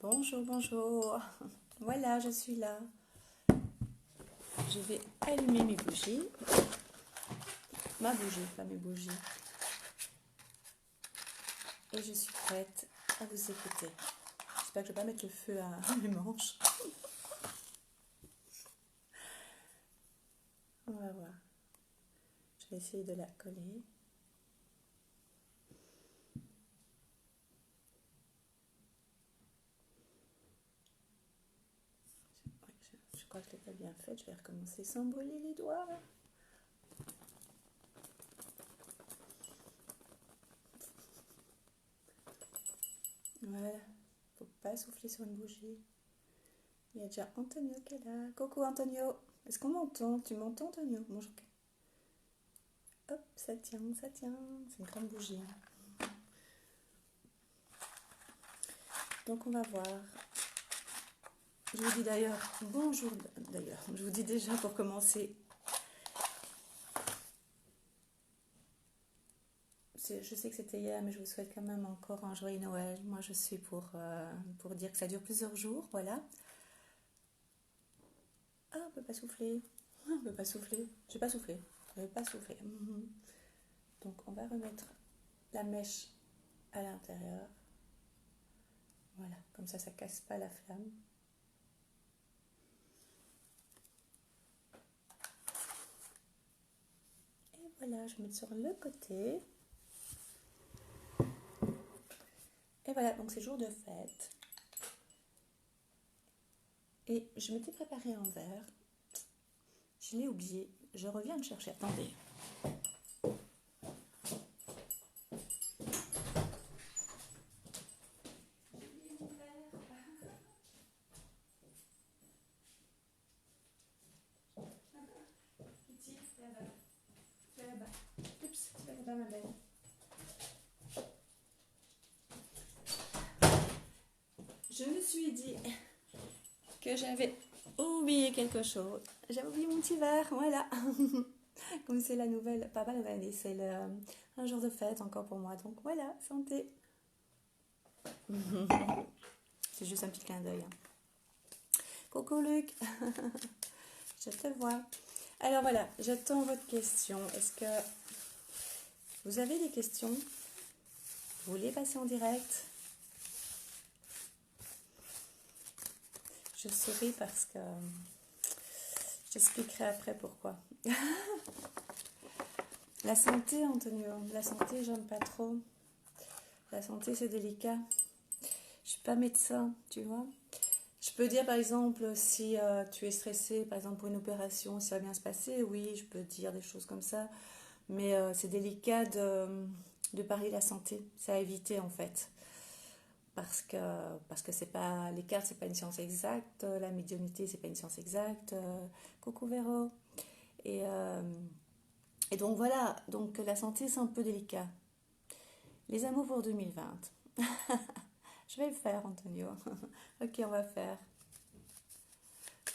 Bonjour, bonjour. Voilà, je suis là. Je vais allumer mes bougies. Ma bougie, pas mes bougies. Et je suis prête à vous écouter. J'espère que je ne vais pas mettre le feu à mes manches. On va voir. Je vais essayer de la coller. Je crois que je l'ai pas bien fait. Je vais recommencer sans brûler les doigts. Voilà. Faut pas souffler sur une bougie. Il y a déjà Antonio qui est là. Coucou Antonio. Est-ce qu'on m'entend? Tu m'entends Antonio? Bonjour. Hop, ça tient, ça tient. C'est une grande bougie. Donc on va voir. Je vous dis d'ailleurs, bonjour d'ailleurs, je vous dis déjà pour commencer, je sais que c'était hier, mais je vous souhaite quand même encore un joyeux Noël. Moi je suis pour dire que ça dure plusieurs jours, voilà. Ah, on peut pas souffler, on peut pas souffler, j'ai pas soufflé, je vais pas souffler. Donc on va remettre la mèche à l'intérieur, voilà, comme ça casse pas la flamme. Voilà, je vais mettre sur le côté. Et voilà, donc c'est jour de fête. Et je m'étais préparé un verre. Je l'ai oublié. Je reviens le chercher. Attendez. J'ai oublié mon verre. Petit, là-bas. Là-bas. Oups, là-bas ma belle. Je me suis dit que j'avais oublié quelque chose. J'avais oublié mon petit verre, voilà. Comme c'est la nouvelle, pas la nouvelle année, c'est un jour de fête encore pour moi. Donc voilà, santé. C'est juste un petit clin d'œil. Coucou Luc, je te vois. Alors voilà, j'attends votre question. Est-ce que vous avez des questions? Vous voulez passer en direct? Je souris parce que j'expliquerai après pourquoi. La santé, Antonio, la santé, j'aime pas trop. La santé, c'est délicat. Je suis pas médecin, tu vois. Je peux dire, par exemple, si tu es stressé, par exemple, pour une opération, si ça va bien se passer, oui, je peux dire des choses comme ça. Mais c'est délicat de parler de la santé. C'est à éviter, en fait. Parce que c'est pas, les cartes, c'est pas une science exacte. La médiumnité, c'est pas une science exacte. Coucou Véro. Et donc voilà, donc la santé c'est un peu délicat. Les amours pour 2020. Je vais le faire, Antonio. Ok, on va faire.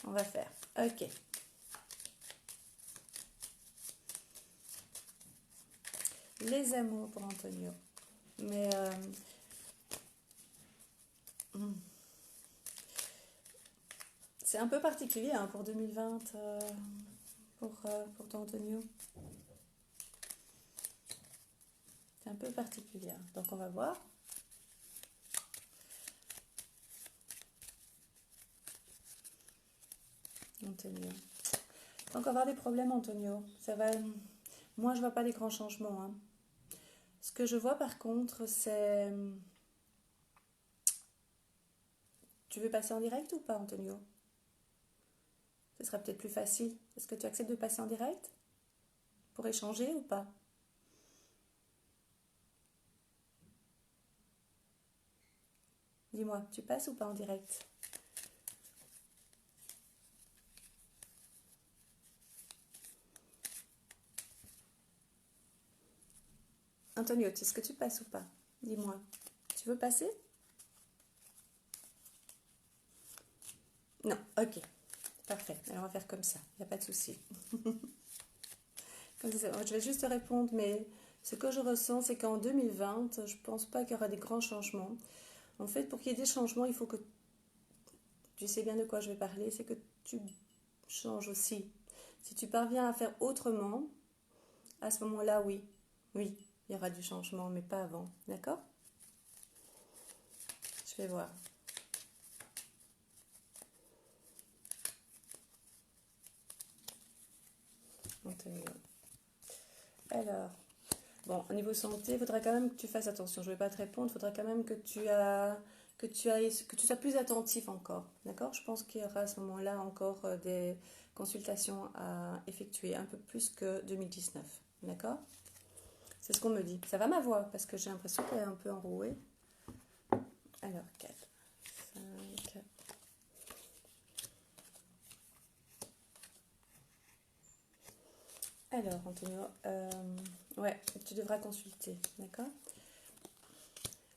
On va faire. Ok. Les amours pour Antonio. Mais c'est un peu particulier hein, pour 2020 pour toi, Antonio. C'est un peu particulier. Donc on va voir. Antonio. Donc on va avoir des problèmes, Antonio. Ça va. Moi, je vois pas des grands changements. Hein. Ce que je vois par contre, c'est. Tu veux passer en direct ou pas, Antonio? Ce sera peut-être plus facile. Est-ce que tu acceptes de passer en direct pour échanger ou pas? Dis-moi, tu passes ou pas en direct? Antonio, est-ce que tu passes ou pas? Dis-moi. Tu veux passer? Non, ok. Parfait. Alors on va faire comme ça. Il n'y a pas de souci. Comme ça, je vais juste te répondre, mais ce que je ressens, c'est qu'en 2020, je ne pense pas qu'il y aura des grands changements. En fait, pour qu'il y ait des changements, il faut que tu sais bien de quoi je vais parler, c'est que tu changes aussi. Si tu parviens à faire autrement, à ce moment-là, oui, oui, il y aura du changement, mais pas avant, d'accord? Je vais voir. Antonio. Alors, bon, au niveau santé, il faudra quand même que tu fasses attention. Je ne vais pas te répondre, il faudra quand même que tu sois plus attentif encore. D'accord? Je pense qu'il y aura à ce moment-là encore des consultations à effectuer, un peu plus que 2019. D'accord? C'est ce qu'on me dit. Ça va ma voix, parce que j'ai l'impression qu'elle est un peu enrouée. Alors, 4, 5. Alors, Antonio, ouais, tu devras consulter. D'accord?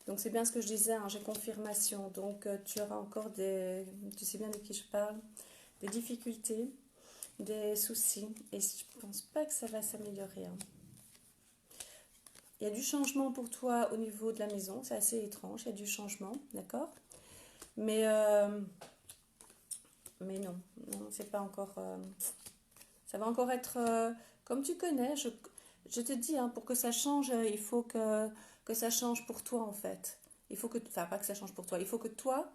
Donc c'est bien ce que je disais, hein, j'ai confirmation. Donc tu auras encore tu sais bien de qui je parle, des difficultés, des soucis. Et je pense pas que ça va s'améliorer, hein. Il y a du changement pour toi au niveau de la maison, c'est assez étrange, il y a du changement, d'accord? Mais, euh, mais non, non, c'est pas encore. Ça va encore être comme tu connais. Je te dis, hein, pour que ça change, il faut que ça change pour toi en fait. Il faut que, enfin, pas que ça change pour toi, il faut que toi,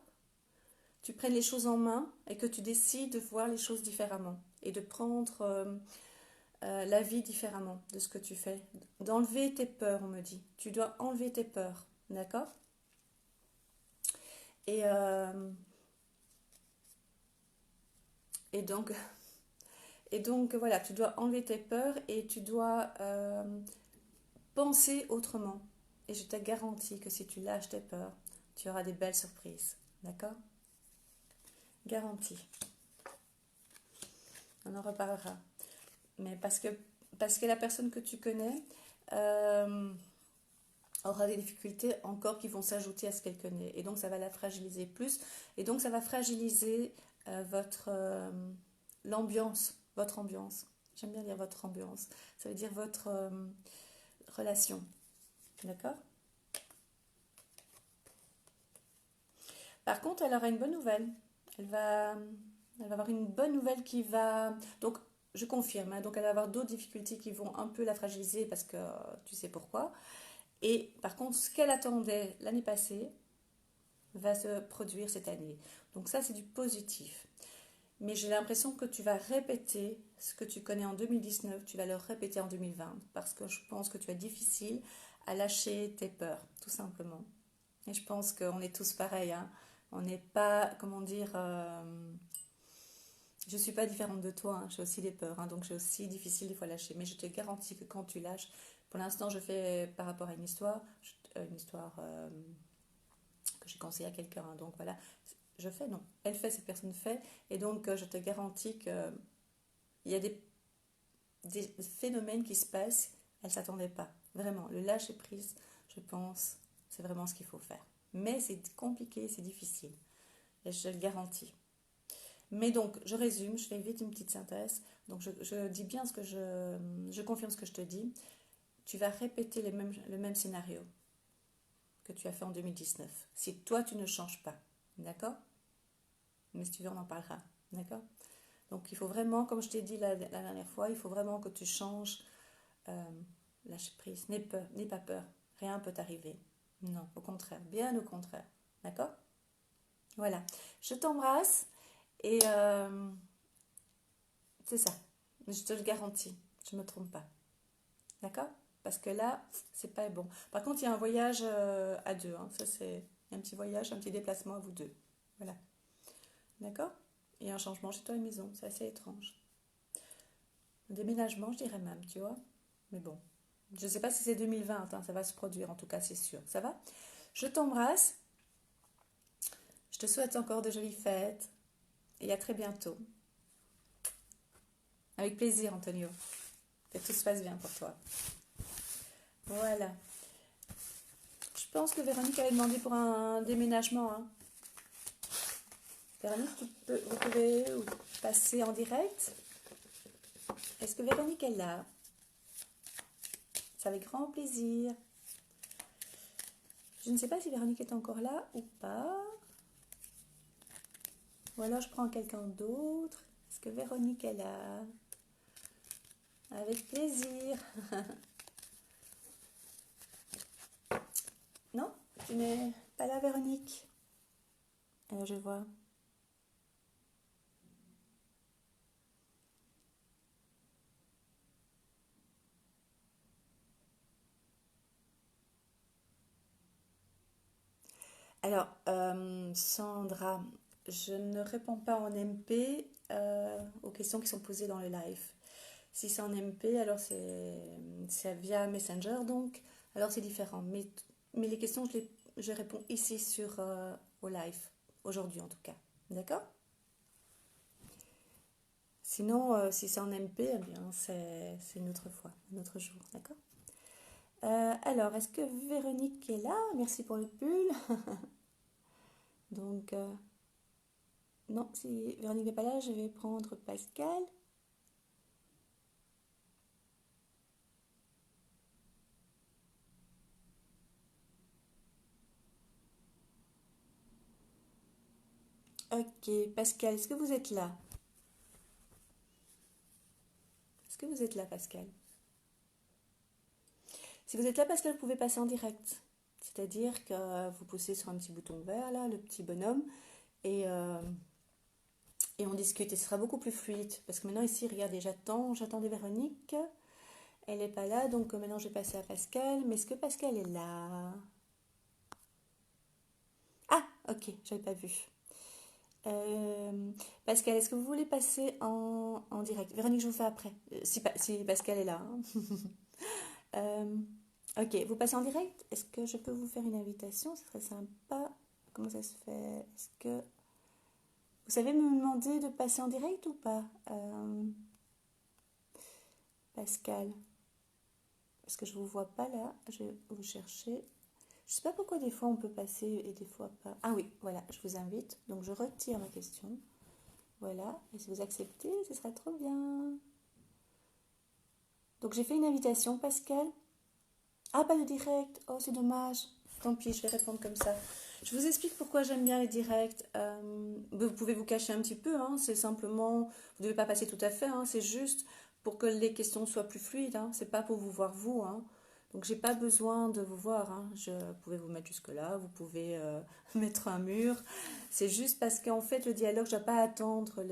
tu prennes les choses en main et que tu décides de voir les choses différemment et de prendre la vie différemment de ce que tu fais. D'enlever tes peurs, on me dit. Tu dois enlever tes peurs, d'accord? Et, euh, et donc, et donc, voilà, tu dois enlever tes peurs et tu dois penser autrement. Et je te garantis que si tu lâches tes peurs, tu auras des belles surprises, d'accord? Garantie. On en reparlera. Mais parce que la personne que tu connais euh, aura des difficultés encore qui vont s'ajouter à ce qu'elle connaît. Et donc ça va la fragiliser plus. Et donc ça va fragiliser l'ambiance, votre ambiance. J'aime bien dire votre ambiance. Ça veut dire votre relation. D'accord? Par contre, elle aura une bonne nouvelle. Elle va, elle va avoir une bonne nouvelle qui va... Donc, je confirme, hein, donc elle va avoir d'autres difficultés qui vont un peu la fragiliser parce que tu sais pourquoi. Et par contre, ce qu'elle attendait l'année passée va se produire cette année. Donc ça, c'est du positif. Mais j'ai l'impression que tu vas répéter ce que tu connais en 2019, tu vas le répéter en 2020 parce que je pense que tu as difficile à lâcher tes peurs, tout simplement. Et je pense qu'on est tous pareils, hein. On n'est pas, comment dire, je ne suis pas différente de toi, hein. J'ai aussi des peurs, hein, donc j'ai aussi difficile des fois à lâcher. Mais je te garantis que quand tu lâches, pour l'instant, je fais par rapport à une histoire que j'ai conseillée à quelqu'un, hein. Donc voilà, je fais, non, elle fait, cette personne fait, et donc je te garantis qu'il y a des phénomènes qui se passent, elle ne s'attendait pas. Vraiment, le lâcher prise, je pense, c'est vraiment ce qu'il faut faire. Mais c'est compliqué, c'est difficile, et je te le garantis. Mais donc, je résume, je fais vite une petite synthèse. Donc, je dis bien ce que je confirme ce que je te dis. Tu vas répéter le même scénario que tu as fait en 2019. Si toi, tu ne changes pas. D'accord? Mais si tu veux, on en parlera. D'accord? Donc, il faut vraiment, comme je t'ai dit la dernière fois, il faut vraiment que tu changes. Euh, Lâche prise. N'aie pas peur. Rien ne peut t'arriver. Non, au contraire. Bien au contraire. D'accord? Voilà. Je t'embrasse et c'est ça. Je te le garantis. Je ne me trompe pas. D'accord? Parce que là, c'est pas bon. Par contre, il y a un voyage à deux, hein. Ça, c'est un petit voyage, un petit déplacement à vous deux. Voilà. D'accord? Et un changement chez toi à la maison. C'est assez étrange. Un déménagement, je dirais même, tu vois. Mais bon. Je ne sais pas si c'est 2020, hein, ça va se produire, en tout cas, c'est sûr. Ça va? Je t'embrasse. Je te souhaite encore de jolies fêtes. Et à très bientôt. Avec plaisir, Antonio. Que tout se passe bien pour toi. Voilà. Je pense que Véronique avait demandé pour un déménagement, hein. Véronique, vous pouvez passer en direct. Est-ce que Véronique est là? C'est avec grand plaisir. Je ne sais pas si Véronique est encore là ou pas. Ou alors je prends quelqu'un d'autre. Est-ce que Véronique est là? Avec plaisir. Non, tu n'es pas là, Véronique? Alors je vois. Alors, Sandra, je ne réponds pas en MP aux questions qui sont posées dans le live. Si c'est en MP, alors c'est via Messenger, donc, alors c'est différent. Mais les questions, je réponds ici au live, aujourd'hui en tout cas. D'accord? Sinon, si c'est en MP, eh bien, c'est une autre fois, un autre jour. D'accord? Alors, est-ce que Véronique est là? Merci pour le pull. Donc, non, si Véronique n'est pas là, je vais prendre Pascal. Ok, Pascal, est-ce que vous êtes là? Est-ce que vous êtes là, Pascal? Si vous êtes là, Pascal, vous pouvez passer en direct. C'est-à-dire que vous poussez sur un petit bouton vert, là, le petit bonhomme, et, euh, et on discute. Et ce sera beaucoup plus fluide. Parce que maintenant, ici, regardez, j'attendais Véronique. Elle n'est pas là, donc maintenant, je vais passer à Pascal. Mais est-ce que Pascal est là? Ah, ok, j'avais pas vu. Pascal, est-ce que vous voulez passer en direct? Véronique, je vous fais après, si Pascal est là, hein. Euh, ok, vous passez en direct? Est-ce que je peux vous faire une invitation? Ce serait sympa. Comment ça se fait? Est-ce que vous savez me demander de passer en direct ou pas? Pascal, parce que je vous vois pas là. Je vais vous chercher. Je sais pas pourquoi des fois on peut passer et des fois pas. Ah oui, voilà, je vous invite. Donc je retire ma question. Voilà, et si vous acceptez, ce serait trop bien. Donc j'ai fait une invitation, Pascal. Ah, pas de direct. Oh, c'est dommage. Tant pis, je vais répondre comme ça. Je vous explique pourquoi j'aime bien les directs. Vous pouvez vous cacher un petit peu, hein. C'est simplement, vous ne devez pas passer tout à fait, hein. C'est juste pour que les questions soient plus fluides, hein. C'est pas pour vous voir vous, hein. Donc j'ai pas besoin de vous voir, hein. Vous pouvez vous mettre jusque là, vous pouvez mettre un mur. C'est juste parce qu'en fait le dialogue, je ne dois pas attendre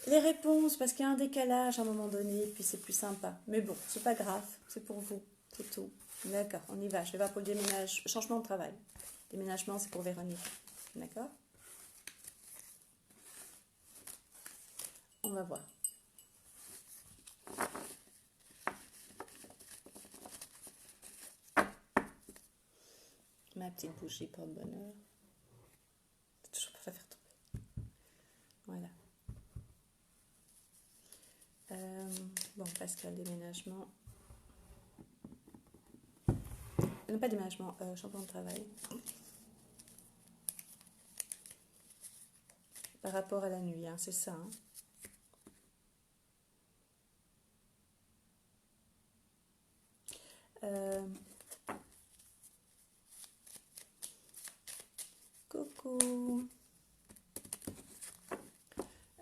les réponses parce qu'il y a un décalage à un moment donné, puis c'est plus sympa. Mais bon, c'est pas grave, c'est pour vous, c'est tout. D'accord, on y va. Je vais voir pour le déménagement, changement de travail. Déménagement, c'est pour Véronique. D'accord? On va voir. Ma petite bougie porte-bonheur. Toujours pas faire tomber. Voilà. Bon, Pascal, déménagement. Non, pas déménagement, changement de travail. Par rapport à la nuit, hein, c'est ça. Hein. Coucou.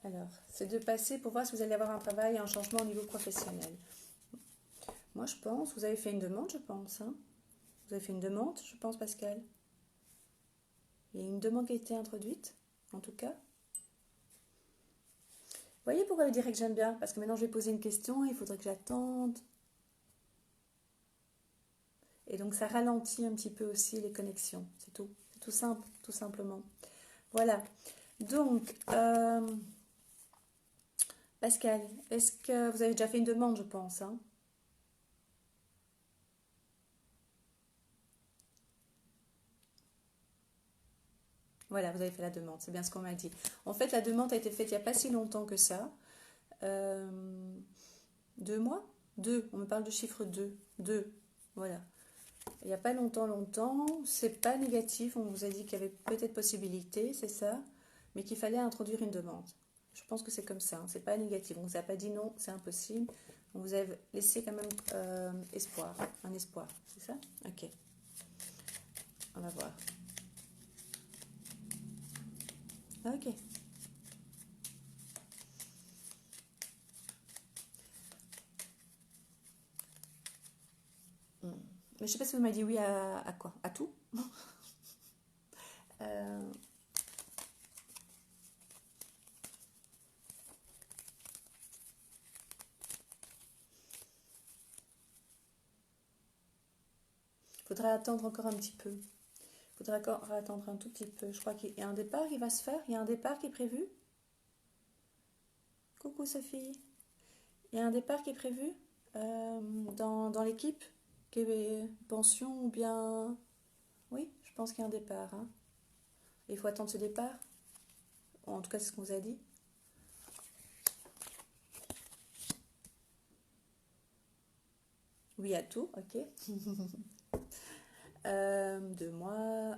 Alors, c'est de passer pour voir si vous allez avoir un travail et un changement au niveau professionnel. Moi, je pense, vous avez fait une demande, je pense. Hein. Vous avez fait une demande, je pense, Pascal. Il y a une demande qui a été introduite, en tout cas. Vous voyez pourquoi le direct j'aime bien? Parce que maintenant, je vais poser une question, il faudrait que j'attende. Et donc, ça ralentit un petit peu aussi les connexions. C'est tout. C'est tout simple, tout simplement. Voilà. Donc, Pascal, est-ce que vous avez déjà fait une demande, je pense, hein? Voilà, vous avez fait la demande, c'est bien ce qu'on m'a dit. En fait, la demande a été faite il n'y a pas si longtemps que ça. 2 mois? 2, on me parle de chiffre 2. 2, voilà. Il n'y a pas longtemps, c'est pas négatif, on vous a dit qu'il y avait peut-être possibilité, c'est ça, mais qu'il fallait introduire une demande. Je pense que c'est comme ça, hein, c'est pas négatif, on vous a pas dit non, c'est impossible, on vous a laissé quand même espoir, un espoir, c'est ça? Ok, on va voir. Ok. Hmm. Mais je sais pas si vous m'avez dit oui à quoi? À tout? Euh, Faudra attendre encore un petit peu. Faudra encore attendre un tout petit peu. Je crois qu'il y a un départ qui va se faire. Il y a un départ qui est prévu. Coucou Sophie. Il y a un départ qui est prévu euh, dans l'équipe qui est pension ou bien... Oui, je pense qu'il y a un départ, hein. Il faut attendre ce départ. En tout cas, c'est ce qu'on vous a dit. Oui à tout, ok. 2 mois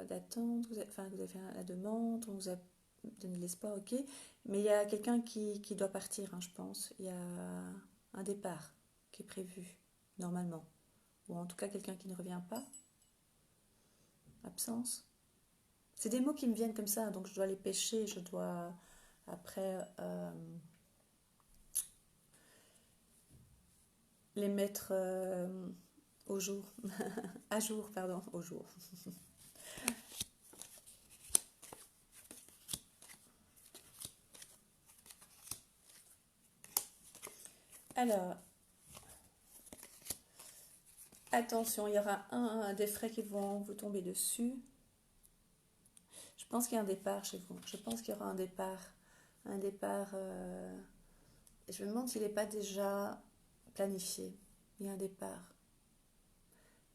d'attente, enfin, vous avez fait la demande, on vous a donné l'espoir, ok. Mais il y a quelqu'un qui doit partir, hein, je pense. Il y a un départ qui est prévu, normalement. Ou en tout cas, quelqu'un qui ne revient pas. Absence. C'est des mots qui me viennent comme ça, donc je dois les pêcher, je dois après les mettre au jour. À jour, pardon, au jour. Alors, attention, il y aura des frais qui vont vous tomber dessus. Je pense qu'il y a un départ chez vous. Je pense qu'il y aura un départ. Un départ. Je me demande s'il n'est pas déjà planifié. Il y a un départ.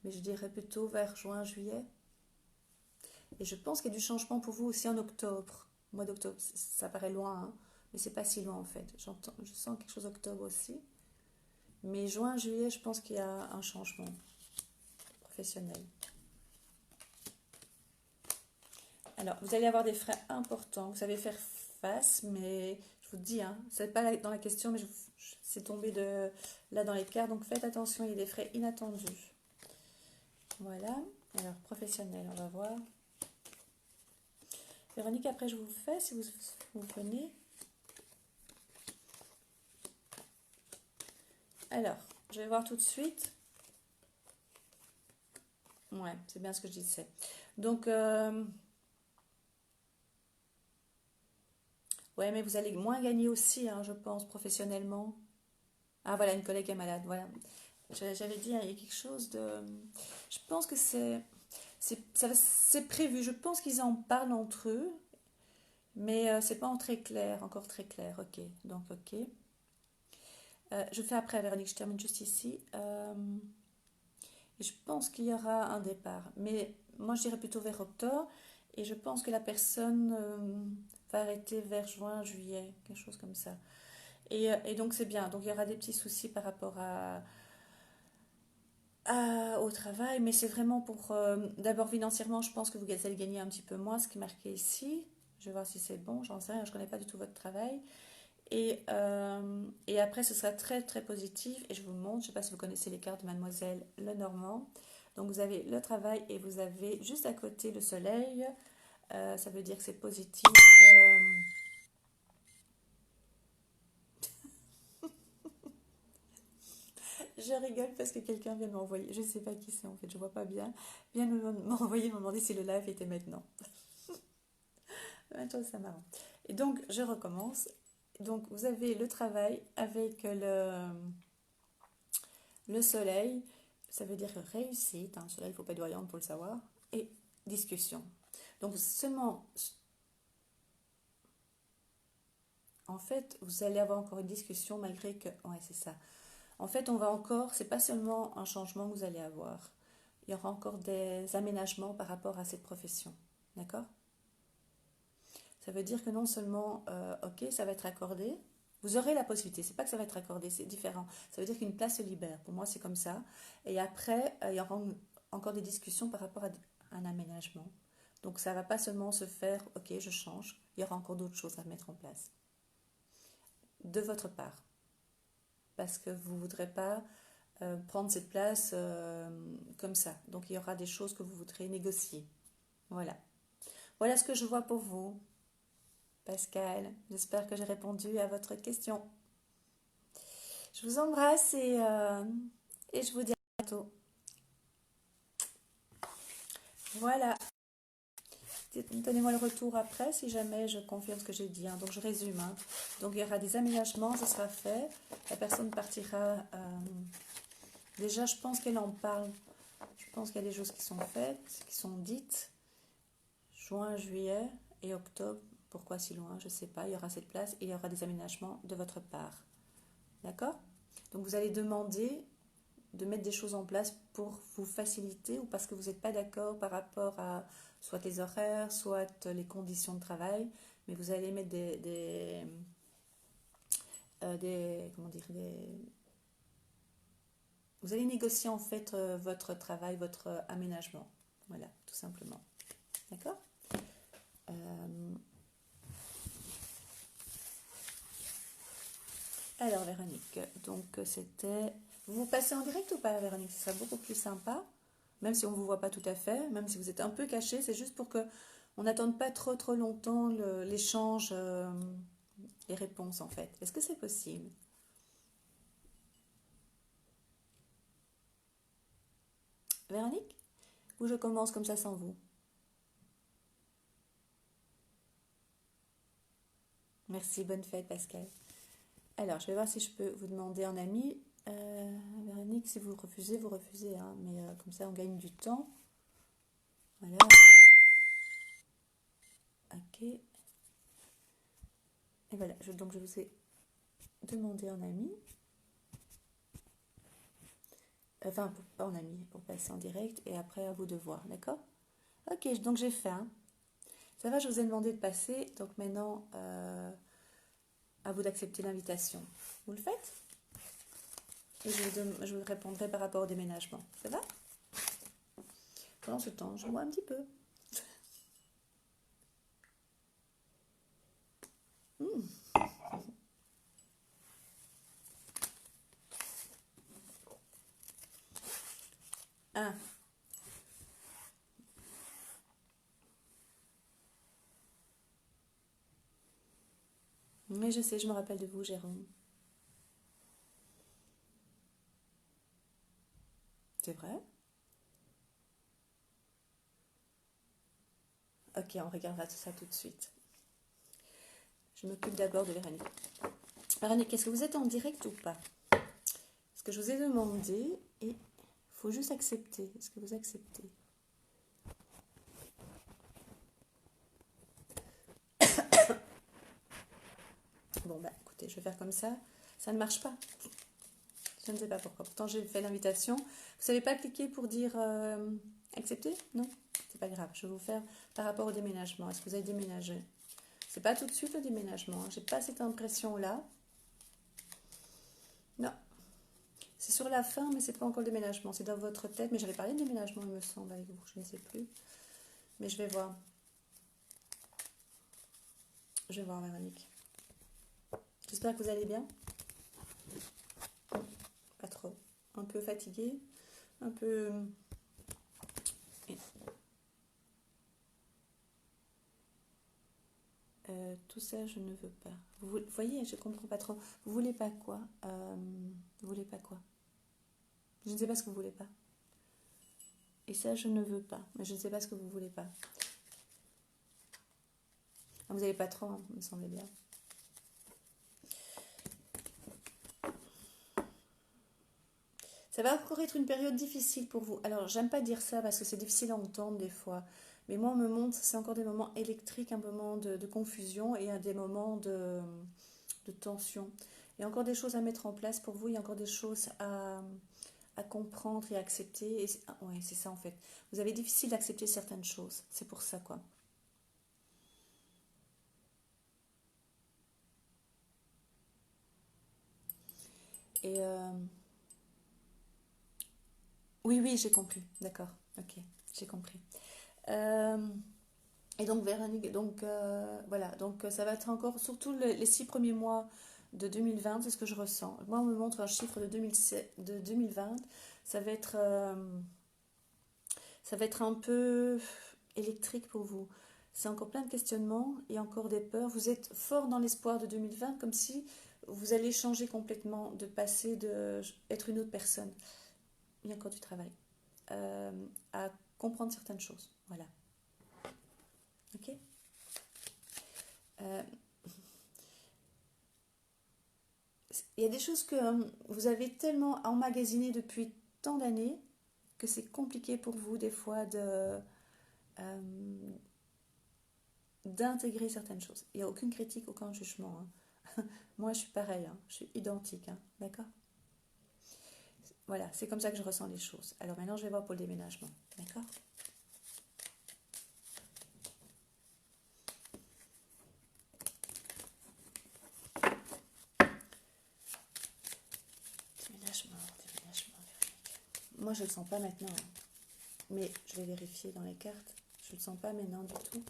Mais je dirais plutôt vers juin, juillet. Et je pense qu'il y a du changement pour vous aussi en octobre. Mois d'octobre, ça paraît loin, hein, mais c'est pas si loin en fait. Je sens quelque chose octobre aussi. Mais juin, juillet, je pense qu'il y a un changement professionnel. Alors, vous allez avoir des frais importants. Vous savez faire face, mais je vous dis, hein, c'est pas dans la question, mais c'est tombé de là dans les cartes. Donc faites attention, il y a des frais inattendus. Voilà. Alors, professionnel, on va voir. Véronique, après je vous fais, si vous venez. Alors, je vais voir tout de suite. Ouais, c'est bien ce que je disais. Donc, ouais, mais vous allez moins gagner aussi, hein, je pense, professionnellement. Ah, voilà, une collègue est malade, voilà. J'avais dit, hein, il y a quelque chose de... Je pense que c'est prévu. Je pense qu'ils en parlent entre eux, mais c'est pas très clair, encore très clair. Ok, donc ok. Je fais après, Véronique, je termine juste ici. Et je pense qu'il y aura un départ, mais moi je dirais plutôt vers octobre. Et je pense que la personne va arrêter vers juin, juillet, quelque chose comme ça. Et donc c'est bien. Donc il y aura des petits soucis par rapport au travail, mais c'est vraiment pour... d'abord financièrement, je pense que vous allez gagner un petit peu moins, ce qui est marqué ici. Je vais voir si c'est bon, j'en sais rien, je ne connais pas du tout votre travail. Et après, ce sera très très positif. Et je vous montre, je ne sais pas si vous connaissez les cartes de Mademoiselle Lenormand. Donc vous avez le travail et vous avez juste à côté le soleil. Ça veut dire que c'est positif. Je rigole parce que quelqu'un vient de m'envoyer, je ne sais pas qui c'est en fait, je ne vois pas bien, vient de m'envoyer, me demander si le live était maintenant. Je trouve ça marrant. Et donc, je recommence. Donc, vous avez le travail avec le soleil. Ça veut dire réussite. Hein. Le soleil, il ne faut pas être voyante pour le savoir. Et discussion. Donc, seulement, en fait, vous allez avoir encore une discussion malgré que... Ouais, c'est ça. En fait, on va encore... C'est pas seulement un changement que vous allez avoir. Il y aura encore des aménagements par rapport à cette profession. D'accord? Ça veut dire que non seulement, ok, ça va être accordé, vous aurez la possibilité, c'est pas que ça va être accordé, c'est différent. Ça veut dire qu'une place se libère. Pour moi, c'est comme ça. Et après, il y aura encore des discussions par rapport à un aménagement. Donc, ça va pas seulement se faire, ok, je change. Il y aura encore d'autres choses à mettre en place de votre part, parce que vous voudrez pas prendre cette place comme ça. Donc, il y aura des choses que vous voudrez négocier. Voilà. Voilà ce que je vois pour vous. Pascal. J'espère que j'ai répondu à votre question. Je vous embrasse et je vous dis à bientôt. Voilà. Donnez-moi le retour après si jamais je confirme ce que j'ai dit, hein. Donc je résume, hein. Donc il y aura des aménagements, ce sera fait. La personne partira. Déjà, je pense qu'elle en parle. Je pense qu'il y a des choses qui sont faites, qui sont dites. Juin, juillet et octobre. Pourquoi si loin? Je ne sais pas. Il y aura cette place et il y aura des aménagements de votre part. D'accord? Donc vous allez demander de mettre des choses en place pour vous faciliter ou parce que vous n'êtes pas d'accord par rapport à soit les horaires, soit les conditions de travail, mais vous allez mettre comment dire, vous allez négocier en fait votre travail, votre aménagement. Voilà, tout simplement. D'accord? Alors Véronique, donc c'était... Vous passez en direct ou pas Véronique? Ce sera beaucoup plus sympa, même si on ne vous voit pas tout à fait, même si vous êtes un peu caché, c'est juste pour que on n'attende pas trop longtemps l'échange, les réponses en fait. Est-ce que c'est possible? Véronique? Ou je commence comme ça sans vous? Merci, bonne fête Pascal. Alors, je vais voir si je peux vous demander en ami. Véronique, si vous refusez, vous refusez, hein, mais comme ça on gagne du temps. Voilà, ok. Et voilà, donc je vous ai demandé en ami. Enfin, pas en ami, pour passer en direct et après à vous de voir, d'accord? Ok, donc j'ai fait, hein. Ça va, je vous ai demandé de passer, donc maintenant à vous d'accepter l'invitation. Vous le faites? Et je vous répondrai par rapport au déménagement. Ça va? Pendant ce temps, je vois un petit peu. Hmm. Ah, mais je sais, je me rappelle de vous, Jérôme. C'est vrai? Ok, on regardera tout ça tout de suite. Je m'occupe d'abord de Véronique. Véronique, est-ce que vous êtes en direct ou pas? Parce que je vous ai demandé et il faut juste accepter. Est-ce que vous acceptez? Bon, bah écoutez, je vais faire comme ça. Ça ne marche pas. Je ne sais pas pourquoi. Pourtant, j'ai fait l'invitation. Vous ne savez pas cliquer pour dire accepter? Non? C'est pas grave. Je vais vous faire par rapport au déménagement. Est-ce que vous avez déménagé? C'est pas tout de suite le déménagement, hein. J'ai pas cette impression-là. Non. C'est sur la fin, mais c'est pas encore le déménagement. C'est dans votre tête. Mais j'avais parlé de déménagement, il me semble, avec vous. Je ne sais plus. Mais je vais voir. Je vais voir, Véronique. J'espère que vous allez bien. Pas trop. Un peu fatigué. Un peu... tout ça, je ne veux pas. Vous voyez, je comprends pas trop. Vous voulez pas quoi? Vous voulez pas quoi? Je ne sais pas ce que vous voulez pas. Et ça, je ne veux pas. Mais je ne sais pas ce que vous voulez pas. Ah, vous n'avez pas trop, hein, me semble bien. Ça va encore être une période difficile pour vous. Alors, j'aime pas dire ça parce que c'est difficile à entendre des fois. Mais moi, on me montre, c'est encore des moments électriques, un moment de confusion et des moments de tension. Il y a encore des choses à mettre en place pour vous. Il y a encore des choses à comprendre et accepter. Et ouais, c'est ça en fait. Vous avez difficile d'accepter certaines choses. C'est pour ça, quoi. Et oui, oui, j'ai compris. D'accord. Ok, j'ai compris. Euh, Et donc, Véronique, donc voilà, donc ça va être encore, surtout les 6 premiers mois de 2020, c'est ce que je ressens. Moi, on me montre un chiffre de 2007, de 2020, ça va être, euh, ça va être un peu électrique pour vous. c'est encore plein de questionnements et encore des peurs. Vous êtes fort dans l'espoir de 2020, comme si vous allez changer complètement, de passer de être une autre personne. Il y a encore du travail à comprendre certaines choses. Voilà. Ok. Il y a des choses que vous avez tellement emmagasinées depuis tant d'années que c'est compliqué pour vous des fois d'intégrer certaines choses. Il n'y a aucune critique, aucun jugement. Hein. Moi, je suis pareil, hein. Je suis identique. Hein. D'accord. Voilà, c'est comme ça que je ressens les choses. Alors maintenant, je vais voir pour le déménagement. D'accord. Déménagement, déménagement, Véronique. Moi, je ne le sens pas maintenant. Hein. Mais je vais vérifier dans les cartes. Je ne le sens pas maintenant du tout.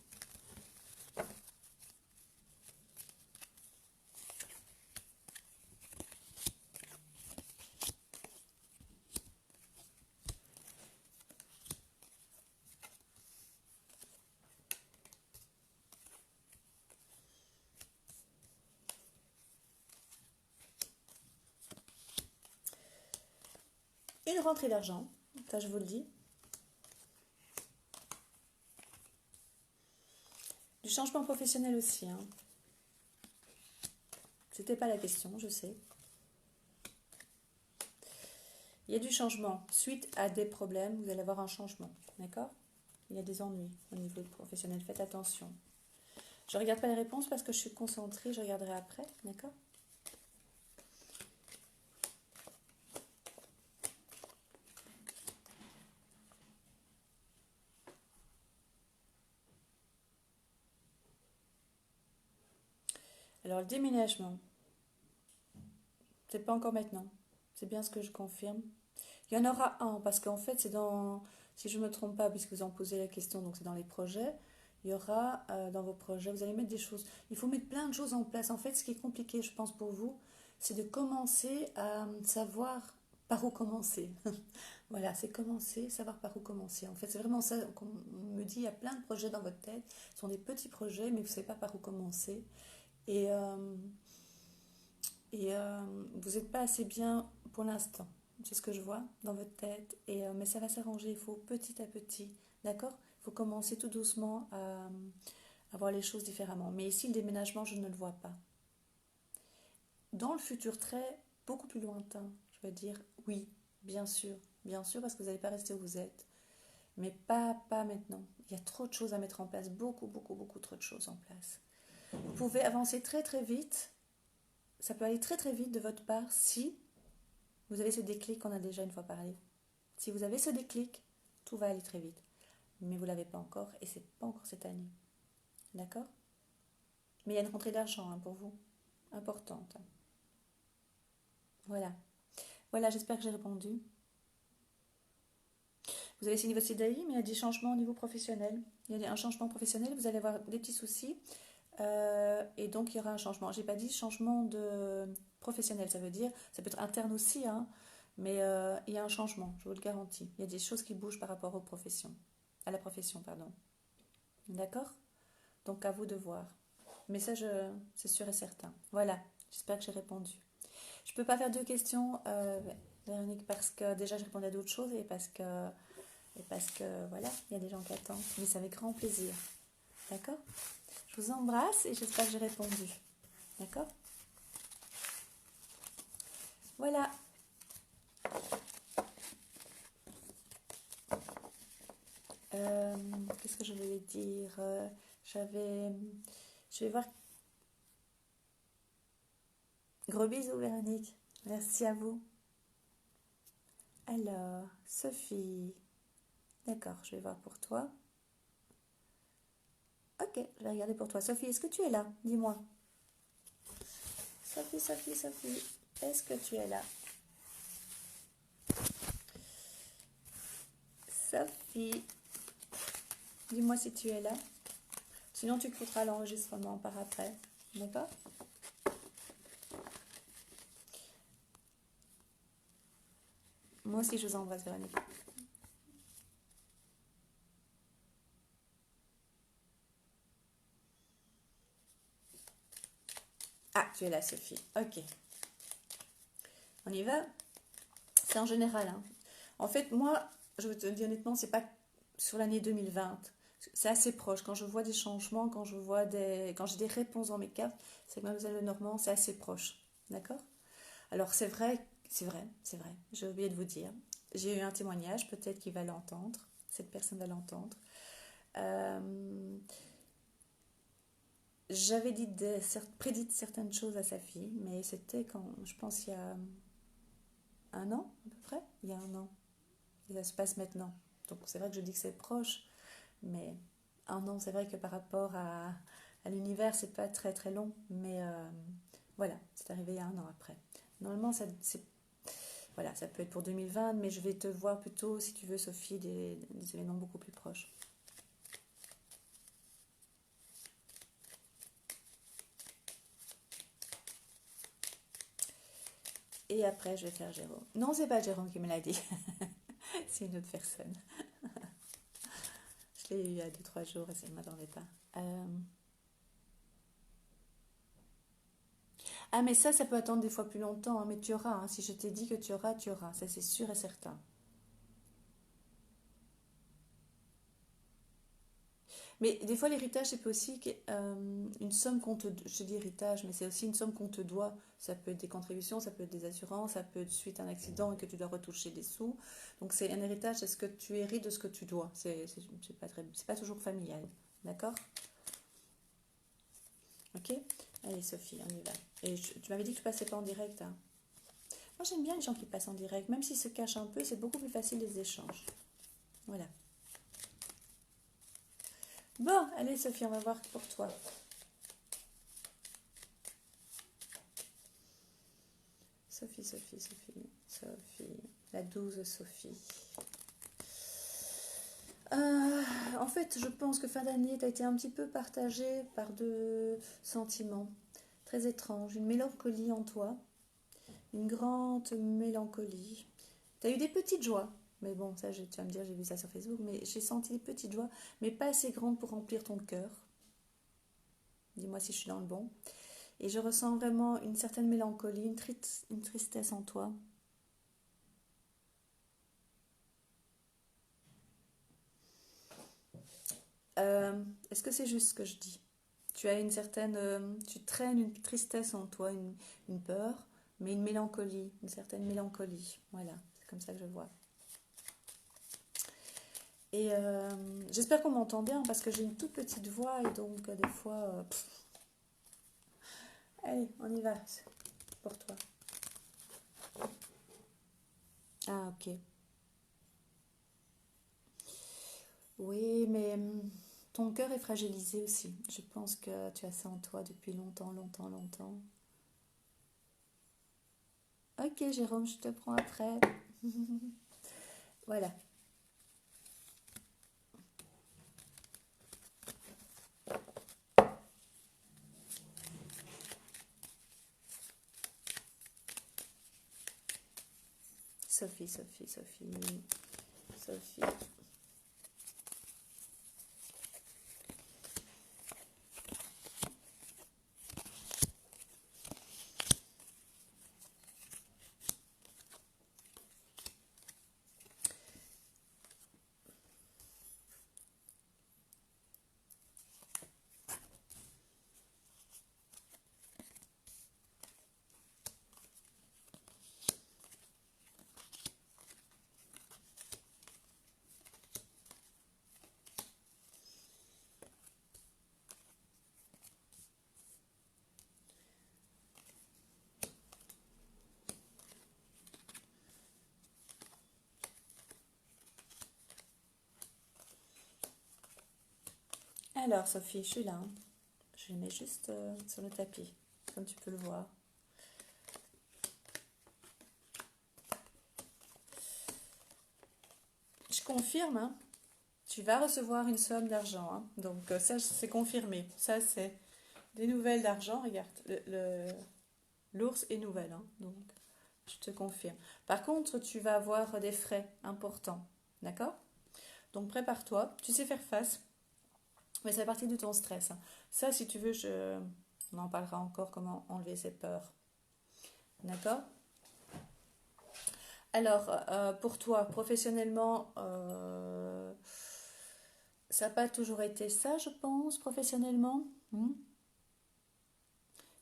Une rentrée d'argent, ça je vous le dis. Du changement professionnel aussi. Hein. C'était pas la question, je sais. Il y a du changement. Suite à des problèmes, vous allez avoir un changement. D'accord. Il y a des ennuis au niveau professionnel. Faites attention. Je ne regarde pas les réponses parce que je suis concentrée. Je regarderai après. D'accord. Alors, le déménagement, c'est pas encore maintenant. C'est bien ce que je confirme. Il y en aura un, parce qu'en fait, c'est dans, si je ne me trompe pas, puisque vous en posez la question, donc c'est dans les projets, il y aura dans vos projets, vous allez mettre des choses. Il faut mettre plein de choses en place. En fait, ce qui est compliqué, je pense, pour vous, c'est de commencer à savoir par où commencer. Voilà, c'est commencer, savoir par où commencer. En fait, c'est vraiment ça qu'on me dit, il y a plein de projets dans votre tête. Ce sont des petits projets, mais vous ne savez pas par où commencer. Et, euh, et vous n'êtes pas assez bien pour l'instant. C'est ce que je vois dans votre tête. Mais ça va s'arranger. Il faut petit à petit. D'accord. Il faut commencer tout doucement à voir les choses différemment. Mais ici, le déménagement, je ne le vois pas. Dans le futur très, beaucoup plus lointain, je veux dire oui, bien sûr, parce que vous n'allez pas rester où vous êtes. Mais pas maintenant. Il y a trop de choses à mettre en place. Beaucoup trop de choses en place. Vous pouvez avancer très très vite. Ça peut aller très très vite de votre part si vous avez ce déclic qu'on a déjà une fois parlé. Si vous avez ce déclic, tout va aller très vite. Mais vous ne l'avez pas encore et c'est pas encore cette année. D'accord. Mais il y a une rentrée d'argent hein, pour vous. Importante. Voilà. Voilà, j'espère que j'ai répondu. Vous avez signé votre CDI, mais il y a des changements au niveau professionnel. Il y a un changement professionnel, vous allez avoir des petits soucis. Et donc, il y aura un changement. J'ai pas dit changement de professionnel, ça veut dire, ça peut être interne aussi, hein, mais il y a un changement, je vous le garantis. Il y a des choses qui bougent par rapport aux professions, à la profession, pardon. D'accord. Donc, à vous de voir. Mais ça, c'est sûr et certain. Voilà, j'espère que j'ai répondu. Je ne peux pas faire deux questions, Véronique, parce que déjà, je répondais à d'autres choses et parce que voilà, il y a des gens qui attendent. Mais c'est avec grand plaisir. D'accord. Je vous embrasse et j'espère que j'ai répondu. D'accord. Voilà. Qu'est-ce que je voulais dire Je vais voir. Gros bisous, Véronique. Merci à vous. Alors, Sophie. D'accord, je vais voir pour toi. Ok, je vais regarder pour toi. Sophie, est-ce que tu es là? Dis-moi. Sophie. Est-ce que tu es là? Sophie. Dis-moi si tu es là. Sinon, tu écouteras l'enregistrement par après. D'accord? Moi aussi, je vous embrasse, Véronique. Ah, tu es là, Sophie. Ok, on y va. C'est en général, hein. En fait, moi, je veux te dire honnêtement, c'est pas sur l'année 2020. C'est assez proche. Quand je vois des changements, quand j'ai des réponses dans mes cartes, c'est que Mademoiselle Lenormand, c'est assez proche. D'accord? Alors, c'est vrai. J'ai oublié de vous dire. J'ai eu un témoignage, peut-être qu'il va l'entendre. Cette personne va l'entendre. Euh, J'avais prédit certaines choses à sa fille, mais c'était quand, je pense, il y a un an, à peu près. Il y a un an. Et ça se passe maintenant. Donc, c'est vrai que je dis que c'est proche. Mais un an, c'est vrai que par rapport à l'univers, c'est pas très très long. Mais voilà, c'est arrivé il y a un an après. Normalement, voilà, ça peut être pour 2020, mais je vais te voir plutôt, si tu veux, Sophie, des événements beaucoup plus proches. Et après, je vais faire Jérôme. Non, c'est pas Jérôme qui me l'a dit. C'est une autre personne. Je l'ai eu il y a 2 3 jours et ça ne m'attendait pas. Euh, Ah, mais ça peut attendre des fois plus longtemps, hein, mais tu auras, hein. Si je t'ai dit que tu auras, tu auras. Ça, c'est sûr et certain. Mais des fois, l'héritage, c'est aussi une somme qu'on te... Je te dis héritage, mais c'est aussi une somme qu'on te doit. Ça peut être des contributions, ça peut être des assurances, ça peut être suite à un accident et que tu dois retoucher des sous. Donc, c'est un héritage, c'est ce que tu hérites de ce que tu dois. C'est pas toujours familial. D'accord? Ok? Allez, Sophie, on y va. Et tu m'avais dit que tu passais pas en direct, hein. Moi, j'aime bien les gens qui passent en direct. Même s'ils se cachent un peu, c'est beaucoup plus facile les échanges. Voilà. Bon, allez, Sophie, on va voir pour toi. Sophie, Sophie, Sophie, Sophie. La 12 Sophie. En fait, je pense que fin d'année, tu as été un petit peu partagée par 2 sentiments très étranges. Une mélancolie en toi, une grande mélancolie. Tu as eu des petites joies, mais bon, ça, tu vas me dire, j'ai vu ça sur Facebook, mais j'ai senti des petites joies, mais pas assez grandes pour remplir ton cœur. Dis-moi si je suis dans le bon. Et je ressens vraiment une certaine mélancolie, une tristesse en toi. Est-ce que c'est juste ce que je dis? Tu as tu traînes une tristesse en toi, une peur, mais une mélancolie, une certaine mélancolie. Voilà, c'est comme ça que je vois. Et j'espère qu'on m'entend bien parce que j'ai une toute petite voix et donc des fois, allez, on y va, c'est pour toi. Ah, ok. Oui, mais ton cœur est fragilisé aussi. Je pense que tu as ça en toi depuis longtemps, longtemps, longtemps. Ok, Jérôme, je te prends après. Voilà. Sophie, Sophie, Sophie, Sophie. Alors, Sophie, je suis là, hein. Je les mets juste sur le tapis, comme tu peux le voir. Je confirme, hein, tu vas recevoir une somme d'argent, hein. Donc, ça, c'est confirmé. Ça, c'est des nouvelles d'argent. Regarde, l'ours est nouvelle, hein. Donc, je te confirme. Par contre, tu vas avoir des frais importants. D'accord? Donc, prépare-toi. Tu sais faire face, mais ça fait partie de ton stress, hein. Ça, si tu veux, On en parlera encore, comment enlever ses peurs. D'accord? Alors, pour toi, professionnellement, ça n'a pas toujours été ça, je pense, professionnellement.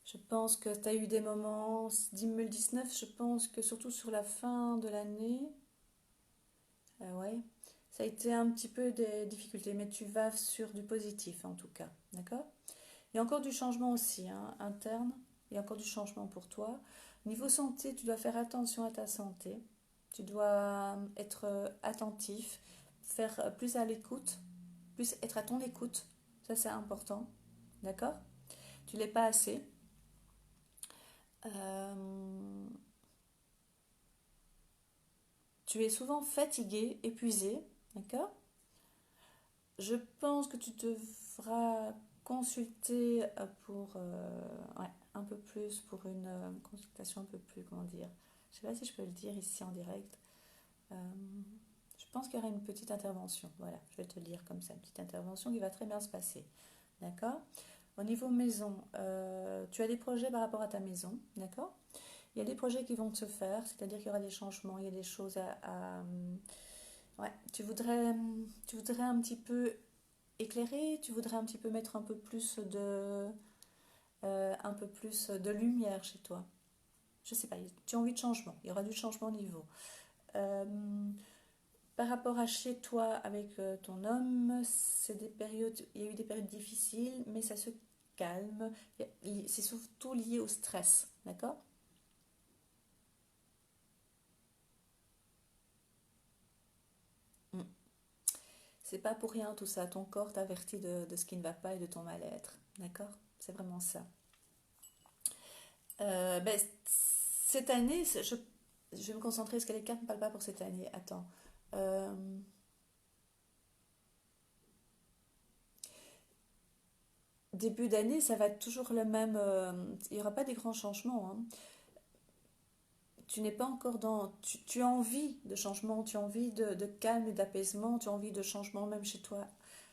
Je pense que tu as eu des moments, 2019, je pense que surtout sur la fin de l'année, ouais, ça a été un petit peu des difficultés, mais tu vas sur du positif en tout cas, d'accord? Il y a encore du changement aussi, hein, interne, il y a encore du changement pour toi. Niveau santé, tu dois faire attention à ta santé, tu dois être attentif, faire plus à l'écoute, plus être à ton écoute, ça c'est important, d'accord? Tu l'es pas assez. Euh, Tu es souvent fatigué, épuisé, d'accord? Je pense que tu devras consulter pour ouais, un peu plus, pour une consultation un peu plus, comment dire, je ne sais pas si je peux le dire ici en direct. Euh, je pense qu'il y aura une petite intervention, voilà, je vais te le dire comme ça, une petite intervention qui va très bien se passer, d'accord? Au niveau maison, tu as des projets par rapport à ta maison, d'accord? Il y a des projets qui vont se faire, c'est-à-dire qu'il y aura des changements, il y a des choses ouais, tu voudrais un petit peu éclairer, tu voudrais un petit peu mettre un peu plus de lumière chez toi. Je sais pas, tu as envie de changement, il y aura du changement au niveau. Euh, Par rapport à chez toi avec ton homme, c'est des périodes, il y a eu des périodes difficiles, mais ça se calme. C'est surtout lié au stress, d'accord? Mm. C'est pas pour rien tout ça. Ton corps t'avertit de ce qui ne va pas et de ton mal-être. D'accord? C'est vraiment ça. Ben, cette année, je vais me concentrer parce que les cartes ne parlent pas pour cette année. Attends. Euh, Début d'année, ça va être toujours le même. Il n'y aura pas des grands changements, hein. Tu n'es pas encore dans. Tu as envie de changement, tu as envie de calme et d'apaisement, tu as envie de changement même chez toi.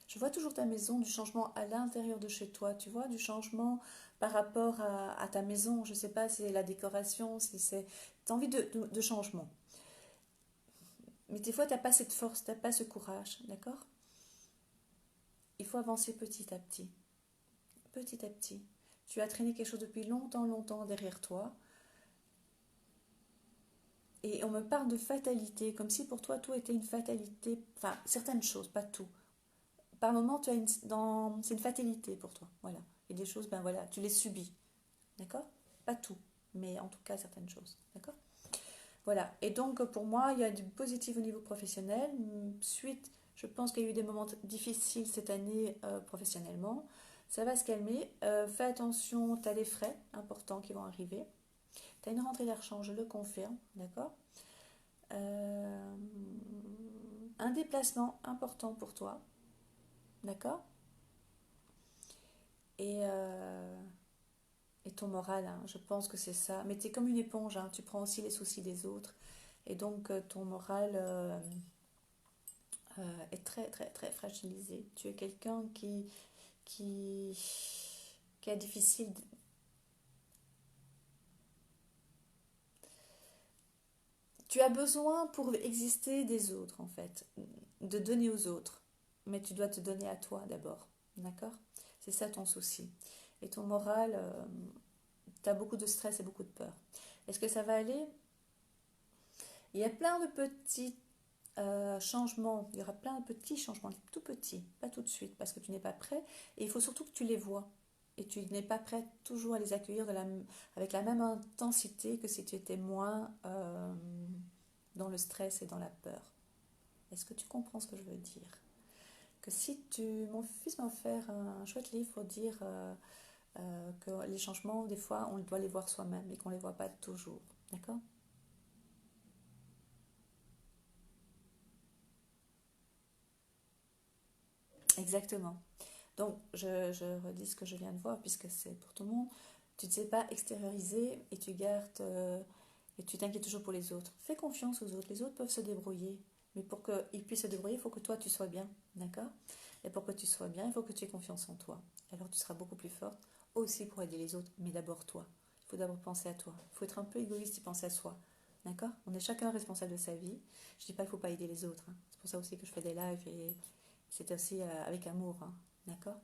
Je vois toujours ta maison, du changement à l'intérieur de chez toi, tu vois, du changement par rapport à ta maison. Je ne sais pas si c'est la décoration, si c'est. Tu as envie de changement. Mais des fois, tu n'as pas cette force, tu n'as pas ce courage, d'accord? Il faut avancer petit à petit. Petit à petit. Tu as traîné quelque chose depuis longtemps, longtemps derrière toi. Et on me parle de fatalité, comme si pour toi tout était une fatalité. Enfin, certaines choses, pas tout. Par moment, c'est une fatalité pour toi. Voilà. Et des choses, ben voilà, tu les subis. D'accord? Pas tout, mais en tout cas certaines choses. D'accord? Voilà. Et donc, pour moi, il y a du positif au niveau professionnel. Suite, je pense qu'il y a eu des moments difficiles cette année professionnellement. Ça va se calmer. Fais attention, tu as des frais importants qui vont arriver. Tu as une rentrée d'argent, je le confirme. D'accord? Euh, un déplacement important pour toi. D'accord? Et, euh, et ton moral, hein, je pense que c'est ça. Mais tu es comme une éponge, hein, tu prends aussi les soucis des autres. Et donc, ton moral est très, très, très fragilisé. Tu es quelqu'un qui, qui a difficile. Tu as besoin pour exister des autres, en fait, de donner aux autres. Mais tu dois te donner à toi d'abord. D'accord? C'est ça ton souci. Et ton moral, tu as beaucoup de stress et beaucoup de peur. Est-ce que ça va aller? Il y a plein de petits changements. Il y aura plein de petits changements, tout petits, pas tout de suite, parce que tu n'es pas prêt. Et il faut surtout que tu les vois. Et tu n'es pas prêt toujours à les accueillir avec la même intensité que si tu étais moins dans le stress et dans la peur. Est-ce que tu comprends ce que je veux dire? Que si tu... Mon fils m'a offert un chouette livre pour dire que les changements, des fois, on doit les voir soi-même et qu'on ne les voit pas toujours. D'accord? Exactement. Donc, je redis ce que je viens de voir, puisque c'est pour tout le monde. Tu ne sais pas extérioriser et tu gardes et tu t'inquiètes toujours pour les autres. Fais confiance aux autres. Les autres peuvent se débrouiller. Mais pour qu'ils puissent se débrouiller, il faut que toi, tu sois bien. D'accord? Et pour que tu sois bien, il faut que tu aies confiance en toi. Alors, tu seras beaucoup plus forte aussi pour aider les autres, mais d'abord toi. Il faut d'abord penser à toi. Il faut être un peu égoïste et penser à soi. D'accord? On est chacun responsable de sa vie. Je dis pas qu'il ne faut pas aider les autres, hein. C'est pour ça aussi que je fais des lives et c'est aussi avec amour. Hein. D'accord?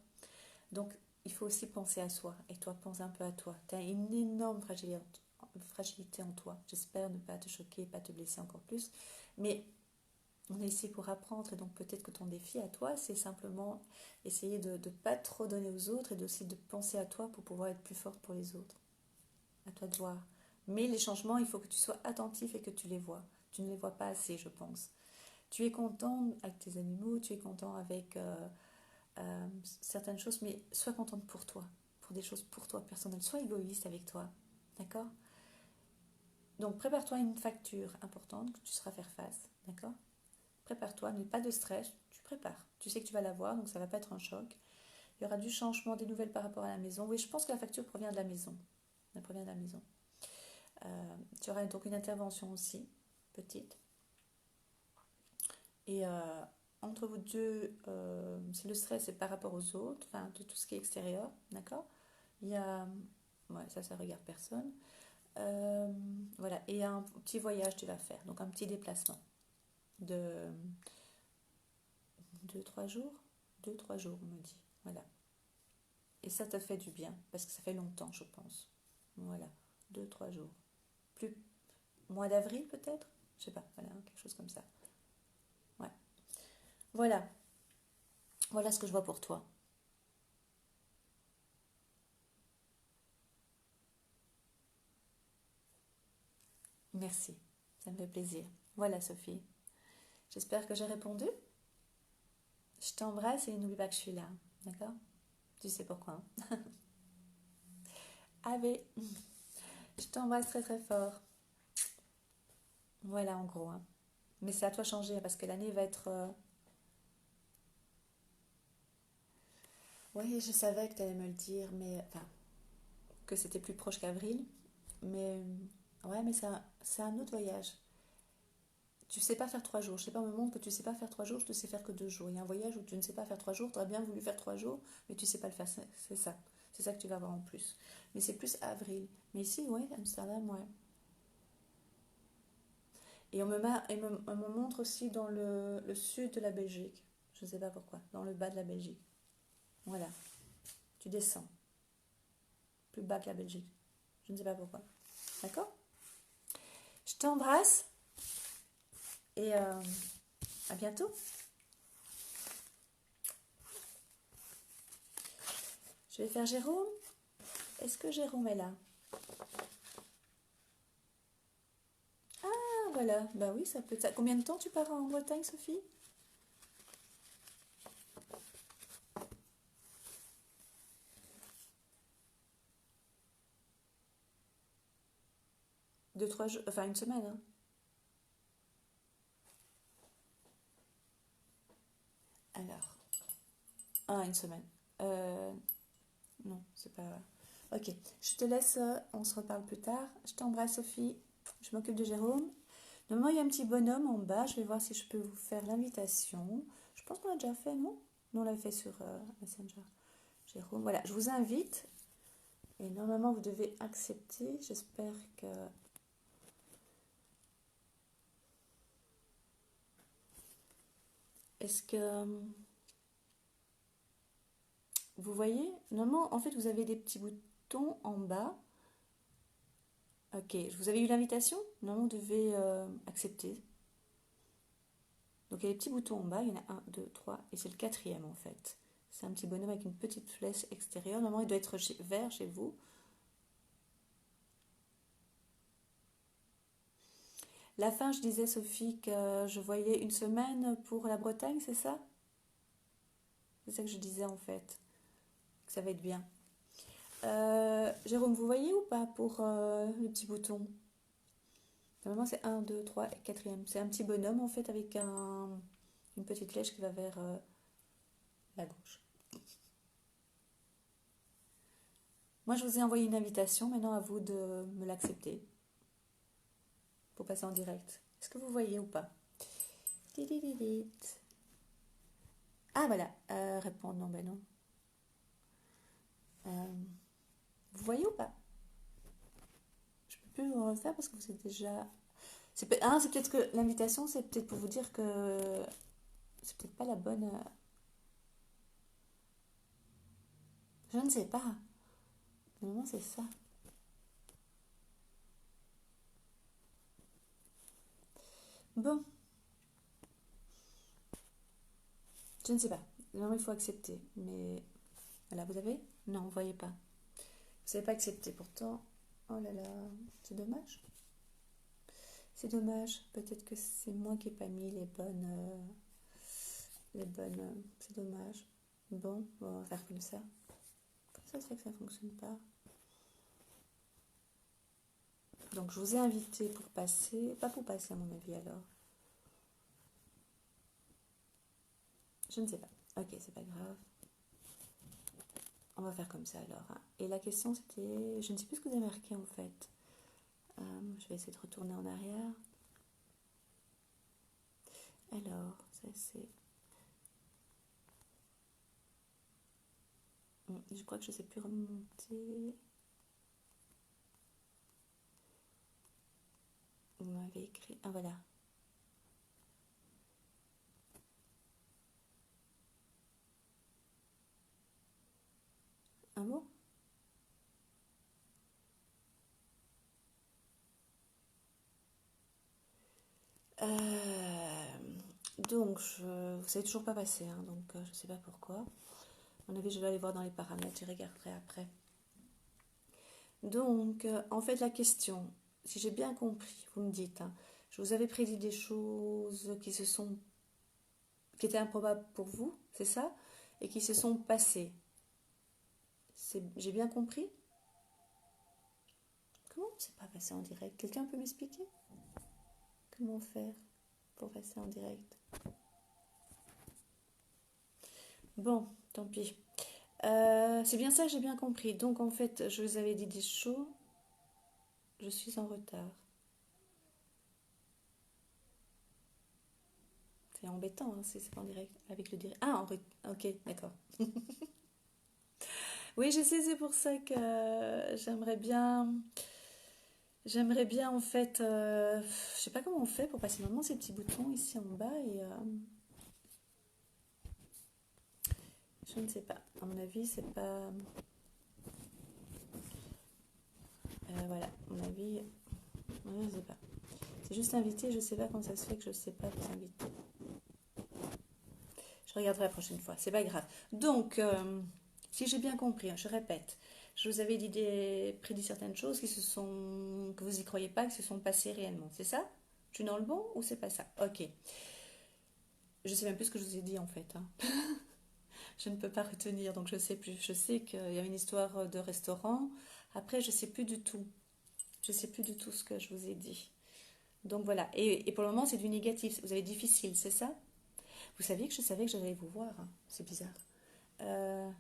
Donc, il faut aussi penser à soi. Et toi, pense un peu à toi. Tu as une énorme fragilité en toi. J'espère ne pas te choquer, pas te blesser encore plus. Mais on est ici pour apprendre. Et donc, peut-être que ton défi à toi, c'est simplement essayer de ne pas trop donner aux autres et aussi de penser à toi pour pouvoir être plus forte pour les autres. À toi de voir. Mais les changements, il faut que tu sois attentif et que tu les vois. Tu ne les vois pas assez, je pense. Tu es content avec tes animaux, tu es content avec certaines choses, mais sois contente pour toi, pour des choses pour toi personnelles. Sois égoïste avec toi, d'accord? Donc prépare-toi une facture importante que tu seras faire face, d'accord? Prépare-toi, n'aie pas de stress, tu prépares. Tu sais que tu vas l'avoir, donc ça ne va pas être un choc. Il y aura du changement, des nouvelles par rapport à la maison. Oui, je pense que la facture provient de la maison. Elle provient de la maison. Tu auras donc une intervention aussi, petite. Et entre vous deux, si le stress est par rapport aux autres, enfin de tout ce qui est extérieur, d'accord? Il y a, ouais, ça regarde personne. Voilà, et un petit voyage tu vas faire, donc un petit déplacement de 2-3 jours. 2-3 jours, on me dit. Voilà. Et ça te fait du bien, parce que ça fait longtemps, je pense. Voilà, 2-3 jours. Plus, mois d'avril peut-être? Je sais pas, voilà, quelque chose comme ça. Ouais. Voilà, voilà ce que je vois pour toi. Merci, ça me fait plaisir. Voilà, Sophie. J'espère que j'ai répondu. Je t'embrasse et n'oublie pas que je suis là. D'accord? Tu sais pourquoi. Hein. Allez, je t'embrasse très très fort. Voilà en gros. Hein. Mais c'est à toi de changer parce que l'année va être. Oui, je savais que tu allais me le dire, mais. Enfin, que c'était plus proche qu'avril. Mais. Ouais, mais c'est un autre voyage. Tu sais pas faire 3 jours. Je sais pas, on me montre que tu sais pas faire 3 jours, je te sais faire que 2 jours. Il y a un voyage où tu ne sais pas faire 3 jours, tu aurais bien voulu faire 3 jours, mais tu sais pas le faire. C'est ça. C'est ça que tu vas avoir en plus. Mais c'est plus avril. Mais ici, ouais, Amsterdam, ouais. Et on me montre aussi dans le sud de la Belgique. Je ne sais pas pourquoi. Dans le bas de la Belgique. Voilà. Tu descends. Plus bas que la Belgique. Je ne sais pas pourquoi. D'accord? Je t'embrasse et à bientôt. Je vais faire Jérôme. Est-ce que Jérôme est là? Ah, voilà. Bah oui, ça peut être ça. Combien de temps tu pars en Bretagne, Sophie? 2-3 jours. Enfin, une semaine, hein. Alors. Ah, une semaine. Non, c'est pas. Ok, je te laisse, on se reparle plus tard. Je t'embrasse, Sophie. Je m'occupe de Jérôme. Normalement, il y a un petit bonhomme en bas. Je vais voir si je peux vous faire l'invitation. Je pense qu'on l'a déjà fait, non? Non, on l'a fait sur Messenger. Jérôme, voilà, je vous invite. Et normalement, vous devez accepter. J'espère que. Est-ce que. Vous voyez? Normalement, en fait, vous avez des petits boutons en bas. Ok, vous avez eu l'invitation? Normalement, vous devez accepter. Donc il y a les petits boutons en bas, il y en a un, 2, 3, et c'est le quatrième en fait. C'est un petit bonhomme avec une petite flèche extérieure. Normalement, il doit être vert chez vous. La fin, je disais, Sophie, que je voyais une semaine pour la Bretagne, c'est ça? C'est ça que je disais en fait, que ça va être bien. Jérôme, vous voyez ou pas pour le petit bouton? Normalement, c'est un, 2, 3 et quatrième. C'est un petit bonhomme en fait avec une petite flèche qui va vers la gauche. Moi, je vous ai envoyé une invitation. Maintenant, à vous de me l'accepter pour passer en direct. Est-ce que vous voyez ou pas? Ah, voilà. Répondre, non, ben non. Vous voyez ou pas? Je peux plus vous refaire parce que vous êtes déjà... C'est c'est peut-être que l'invitation, c'est peut-être pour vous dire que c'est peut-être pas la bonne... Je ne sais pas. Normalement, c'est ça. Bon, je ne sais pas. Normalement, il faut accepter. Mais voilà, vous avez? Non, vous voyez pas. Vous savez pas accepter. Pourtant, oh là là, c'est dommage. C'est dommage. Peut-être que c'est moi qui n'ai pas mis les bonnes... c'est dommage. Bon, on va faire comme ça. Comment ça se fait que ça ne fonctionne pas? Donc, je vous ai invité pour passer. Pas pour passer, à mon avis, alors. Je ne sais pas. Ok, c'est pas grave. On va faire comme ça, alors. Hein. Et la question, c'était... Je ne sais plus ce que vous avez marqué, en fait. Je vais essayer de retourner en arrière. Alors, ça, c'est... Je crois que je ne sais plus remonter. Vous m'avez écrit... Ah, voilà. Un mot? Donc, vous savez toujours pas passer, hein, donc je ne sais pas pourquoi. À mon avis, je vais aller voir dans les paramètres, je regarderai après. Donc, en fait, la question, si j'ai bien compris, vous me dites, hein, je vous avais prédit des choses qui étaient improbables pour vous, c'est ça? Et qui se sont passées. J'ai bien compris? Comment c'est pas passé en direct? Quelqu'un peut m'expliquer? Comment faire pour passer en direct? Bon, tant pis. C'est bien ça, j'ai bien compris. Donc en fait, je vous avais dit des choses. Je suis en retard. C'est embêtant, hein, c'est pas en direct avec le direct. Ah, ok, d'accord. Oui, je sais, c'est pour ça que j'aimerais bien en fait, je sais pas comment on fait pour passer normalement ces petits boutons ici en bas et je ne sais pas. À mon avis, c'est pas, voilà, à mon avis, je ne sais pas. C'est juste invité, je sais pas comment ça se fait que je sais pas vous inviter. Je regarderai la prochaine fois, c'est pas grave. Donc, si j'ai bien compris, hein, je répète, je vous avais prédit certaines choses que vous y croyez pas, qui se sont passées réellement, c'est ça? Je suis dans le bon ou c'est pas ça? Ok. Je sais même plus ce que je vous ai dit en fait. Hein. Je ne peux pas retenir, donc je sais plus. Je sais qu'il y a une histoire de restaurant. Après, je sais plus du tout. Je sais plus du tout ce que je vous ai dit. Donc voilà. Et pour le moment, c'est du négatif. Vous avez difficile, c'est ça? Vous saviez que je savais que j'allais vous voir. Hein. C'est bizarre. Un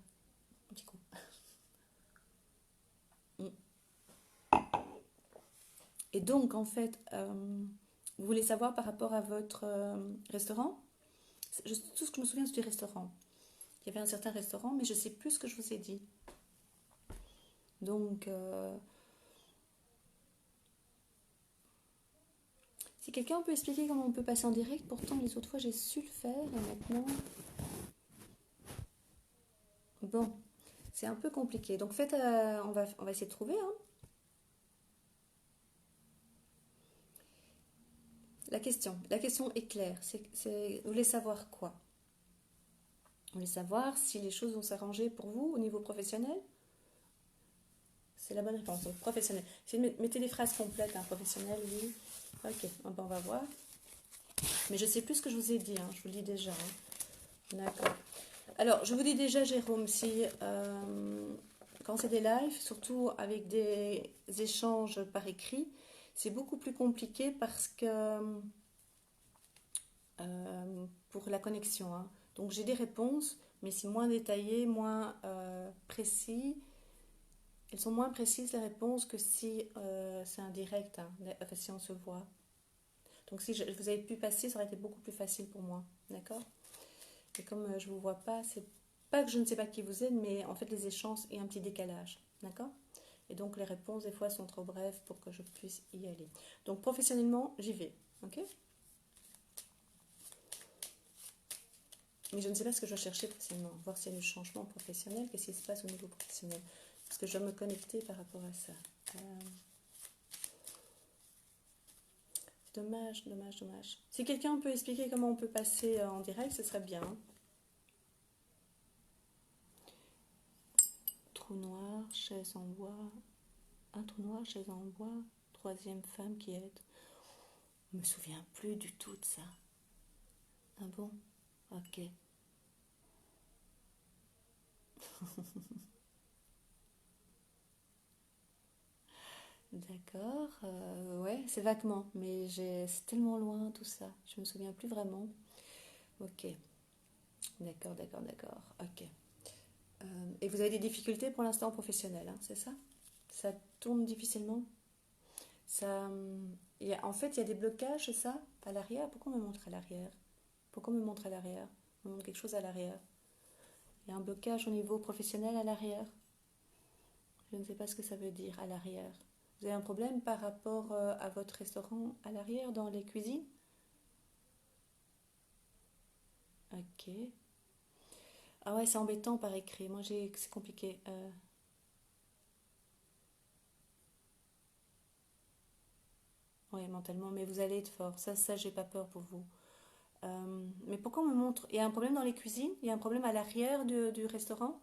petit coup. Et donc, en fait, vous voulez savoir par rapport à votre restaurant? Tout ce que je me souviens, c'est du restaurant. Il y avait un certain restaurant, mais je ne sais plus ce que je vous ai dit. Donc, si quelqu'un peut expliquer comment on peut passer en direct, pourtant les autres fois j'ai su le faire et maintenant... Bon, c'est un peu compliqué. Donc, faites, on va essayer de trouver. Hein. La question est claire. Vous voulez savoir quoi? Vous voulez savoir si les choses vont s'arranger pour vous au niveau professionnel? C'est la bonne réponse. Donc, professionnel. Mettez des phrases complètes, hein, professionnel, oui. Ok, on va voir. Mais je sais plus ce que je vous ai dit, hein, je vous le dis déjà. Hein. D'accord. Alors, je vous dis déjà, Jérôme, si quand c'est des lives, surtout avec des échanges par écrit, c'est beaucoup plus compliqué parce que pour la connexion. Hein. Donc, j'ai des réponses, mais c'est moins détaillé, moins précis. Elles sont moins précises les réponses que si c'est un direct, hein, enfin, si on se voit. Donc si vous avez pu passer, ça aurait été beaucoup plus facile pour moi. D'accord? Et comme je ne vous vois pas, c'est pas que je ne sais pas qui vous êtes, mais en fait les échanges et un petit décalage. D'accord? Et donc les réponses des fois sont trop brèves pour que je puisse y aller. Donc professionnellement, j'y vais. Ok? Mais je ne sais pas ce que je dois chercher professionnellement. Voir s'il y a du changement professionnel. Qu'est-ce qui se passe au niveau professionnel? Parce que je dois me connecter par rapport à ça. Dommage, dommage, dommage. Si quelqu'un peut expliquer comment on peut passer en direct, ce serait bien. Trou noir, chaise en bois. Un trou noir, chaise en bois. Troisième femme qui aide. Je me souviens plus du tout de ça. Ah bon? Ok. D'accord. Ouais, c'est vaguement, mais c'est tellement loin tout ça. Je me souviens plus vraiment. Ok. D'accord, d'accord, d'accord. Ok. Et vous avez des difficultés pour l'instant professionnelles, hein, c'est ça? Ça tourne difficilement? Ça, en fait, il y a des blocages, c'est ça? À l'arrière? Pourquoi on me montre à l'arrière? Pourquoi on me montre à l'arrière? On me montre quelque chose à l'arrière. Il y a un blocage au niveau professionnel à l'arrière. Je ne sais pas ce que ça veut dire à l'arrière. Vous avez un problème par rapport à votre restaurant à l'arrière, dans les cuisines? Ok. Ah ouais, c'est embêtant par écrit. Moi, c'est compliqué. Ouais, mentalement, mais vous allez être fort. Ça, j'ai pas peur pour vous. Mais pourquoi on me montre? Il y a un problème dans les cuisines? Il y a un problème à l'arrière du restaurant?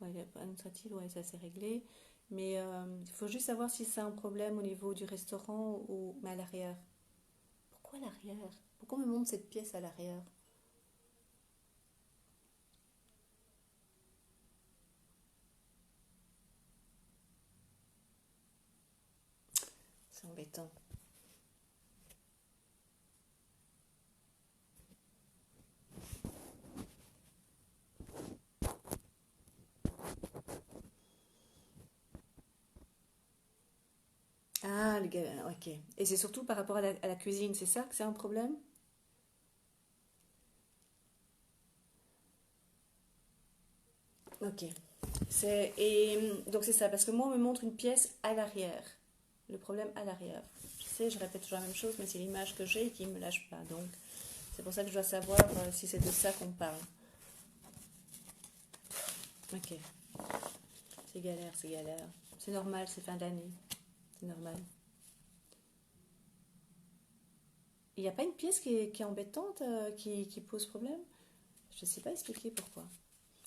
Ouais, administratif, ouais, ça c'est réglé. Mais il faut juste savoir si c'est un problème au niveau du restaurant ou mais à l'arrière. Pourquoi à l'arrière? Pourquoi on me montre cette pièce à l'arrière? C'est embêtant. Ah, le gars, ok. Et c'est surtout par rapport à la cuisine, c'est ça que c'est un problème? Ok. Donc c'est ça, parce que moi on me montre une pièce à l'arrière. Le problème à l'arrière. Je sais, je répète toujours la même chose, mais c'est l'image que j'ai qui ne me lâche pas. Donc c'est pour ça que je dois savoir si c'est de ça qu'on parle. Ok. C'est galère, c'est galère. C'est normal, c'est fin d'année. C'est normal. Il n'y a pas une pièce qui est embêtante, qui pose problème? Je ne sais pas expliquer pourquoi.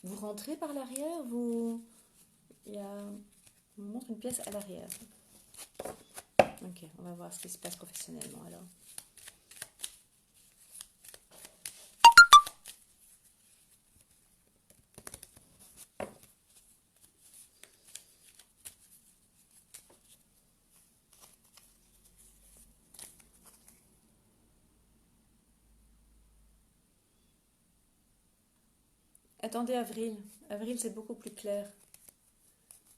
Vous rentrez par l'arrière, il y a... on vous montre une pièce à l'arrière. Ok, on va voir ce qui se passe professionnellement alors. Attendez, avril. Avril, c'est beaucoup plus clair.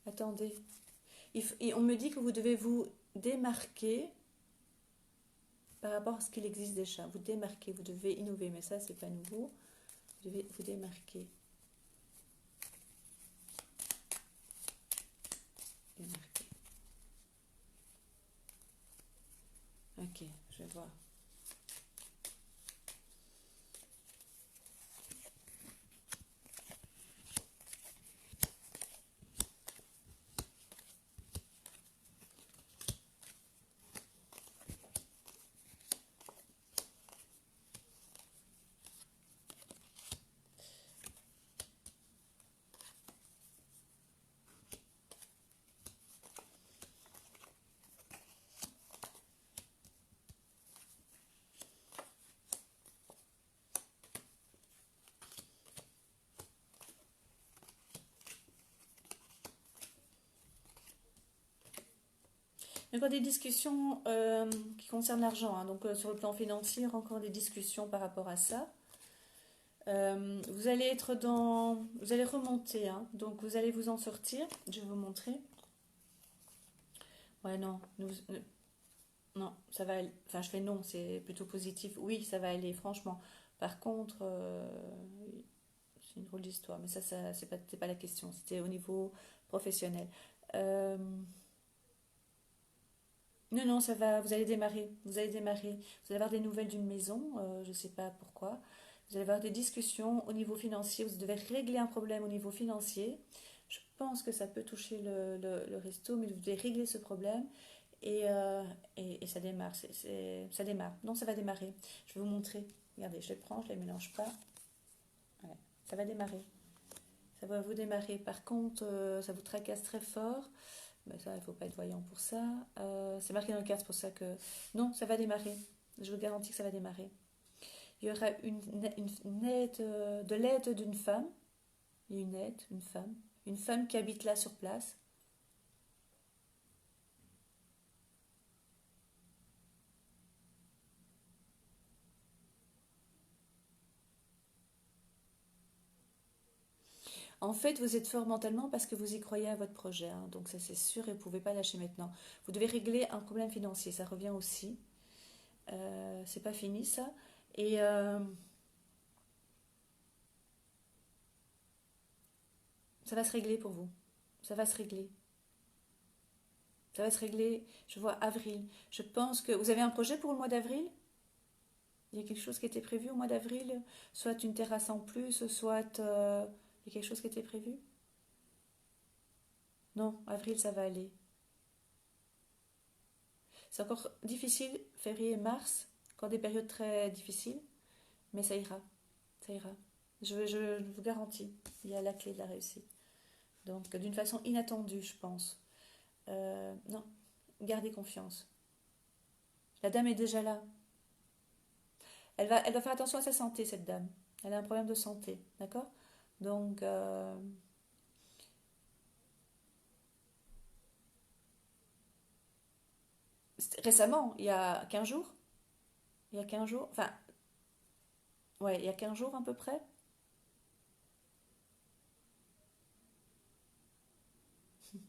Attendez. Et on me dit que vous devez vous démarquer par rapport à ce qu'il existe déjà. Vous démarquer, vous devez innover, mais ça, c'est pas nouveau. Vous devez vous démarquer. Démarquer. Ok, je vais voir. Il y a encore des discussions qui concernent l'argent, hein. Donc sur le plan financier, il y a encore des discussions par rapport à ça. Vous allez être dans... Vous allez remonter, hein. Donc vous allez vous en sortir. Je vais vous montrer. Ouais, non. Non, ça va aller. Enfin, je fais non, c'est plutôt positif. Oui, ça va aller, franchement. Par contre, c'est une drôle d'histoire, mais ça c'est pas la question, c'était au niveau professionnel. Euh, non, non, ça va, vous allez démarrer, vous allez avoir des nouvelles d'une maison, je ne sais pas pourquoi. Vous allez avoir des discussions au niveau financier, vous devez régler un problème au niveau financier. Je pense que ça peut toucher le resto, mais vous devez régler ce problème et, et ça démarre, ça démarre. Non, ça va démarrer. Je vais vous montrer. Regardez, je les prends, je les mélange pas. Ouais, ça va démarrer. Ça va vous démarrer. Par contre, ça vous tracasse très fort. Ben ça, il ne faut pas être voyant pour ça. C'est marqué dans le cadre, c'est pour ça que... Non, ça va démarrer. Je vous garantis que ça va démarrer. Il y aura une aide, de l'aide d'une femme. Il y a une aide, une femme. Une femme qui habite là sur place. En fait, vous êtes fort mentalement parce que vous y croyez à votre projet, hein. Donc ça c'est sûr et vous ne pouvez pas lâcher maintenant. Vous devez régler un problème financier, ça revient aussi. C'est pas fini ça. Et ça va se régler pour vous. Ça va se régler. Ça va se régler, je vois avril. Je pense que... Vous avez un projet pour le mois d'avril? Il y a quelque chose qui était prévu au mois d'avril? Soit une terrasse en plus, soit... il y a quelque chose qui était prévu? Non, avril ça va aller. C'est encore difficile, février et mars, encore des périodes très difficiles, mais ça ira. Ça ira. Je vous garantis, il y a la clé de la réussite. Donc, d'une façon inattendue, je pense. Non, gardez confiance. La dame est déjà là. Elle va faire attention à sa santé, cette dame. Elle a un problème de santé, d'accord? Donc, récemment, il y a 15 jours, il y a 15 jours, enfin, ouais, il y a 15 jours à peu près.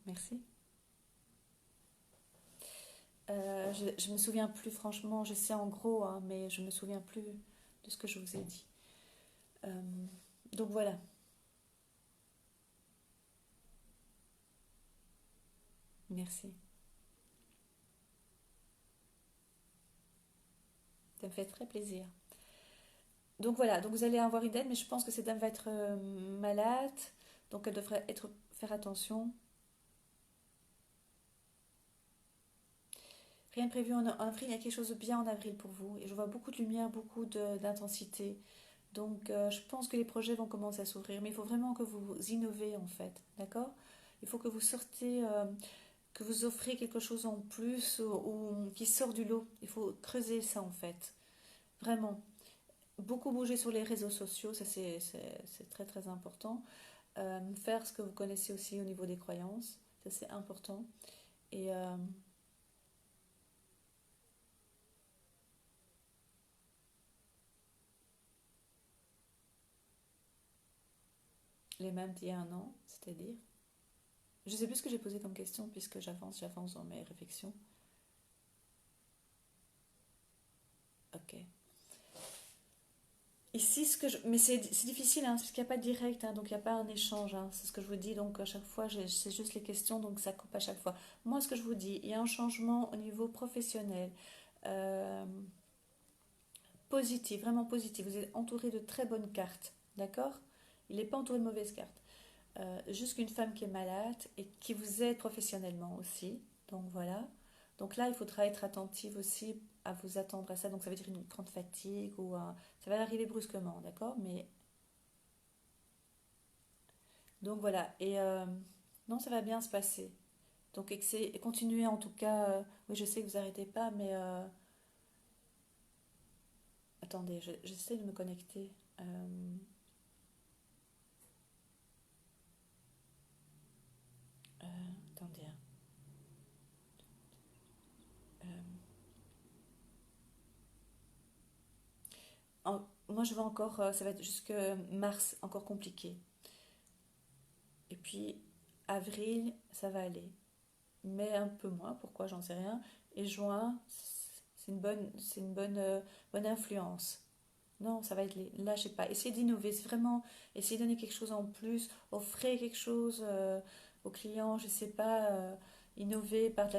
Merci. Je me souviens plus, franchement, je sais en gros, hein, mais je me souviens plus de ce que je vous ai dit. Euh, donc voilà, merci. Ça me fait très plaisir. Donc voilà, donc vous allez avoir une aide, mais je pense que cette dame va être malade, donc elle devrait faire attention. Rien de prévu en avril, il y a quelque chose de bien en avril pour vous. Et je vois beaucoup de lumière, beaucoup d'intensité. Donc je pense que les projets vont commencer à s'ouvrir, mais il faut vraiment que vous innovez en fait, d'accord? Il faut que vous sortez, que vous offrez quelque chose en plus ou qui sort du lot. Il faut creuser ça en fait, vraiment. Beaucoup bouger sur les réseaux sociaux, ça c'est très très important. Faire ce que vous connaissez aussi au niveau des croyances, ça c'est important. Et les mêmes d'il y a un an, c'est-à-dire. Je sais plus ce que j'ai posé comme question puisque j'avance dans mes réflexions. Ok. Ici, mais c'est difficile, hein, parce qu'il n'y a pas de direct, hein, donc il n'y a pas un échange, hein, c'est ce que je vous dis. Donc à chaque fois, c'est juste les questions, donc ça coupe à chaque fois. Moi, ce que je vous dis, il y a un changement au niveau professionnel, euh, positif, vraiment positif. Vous êtes entouré de très bonnes cartes, d'accord? Il n'est pas entouré de mauvaises cartes. Juste qu'une femme qui est malade et qui vous aide professionnellement aussi. Donc voilà. Donc là, il faudra être attentive aussi à vous attendre à ça. Donc ça veut dire une grande fatigue ou ça va arriver brusquement, d'accord? Mais donc voilà. Et non, ça va bien se passer. Donc continuez en tout cas. Oui, je sais que vous n'arrêtez pas, mais attendez, j'essaie de me connecter. Euh, attendez, hein. Euh, moi, je vais encore. Ça va être jusque mars, encore compliqué. Et puis, avril, ça va aller. Mais un peu moins, pourquoi, j'en sais rien. Et juin, c'est une bonne influence. Non, ça va être là, je sais pas. Essayez d'innover, c'est vraiment, essayez de donner quelque chose en plus, offrez quelque chose aux clients, je sais pas, innover par,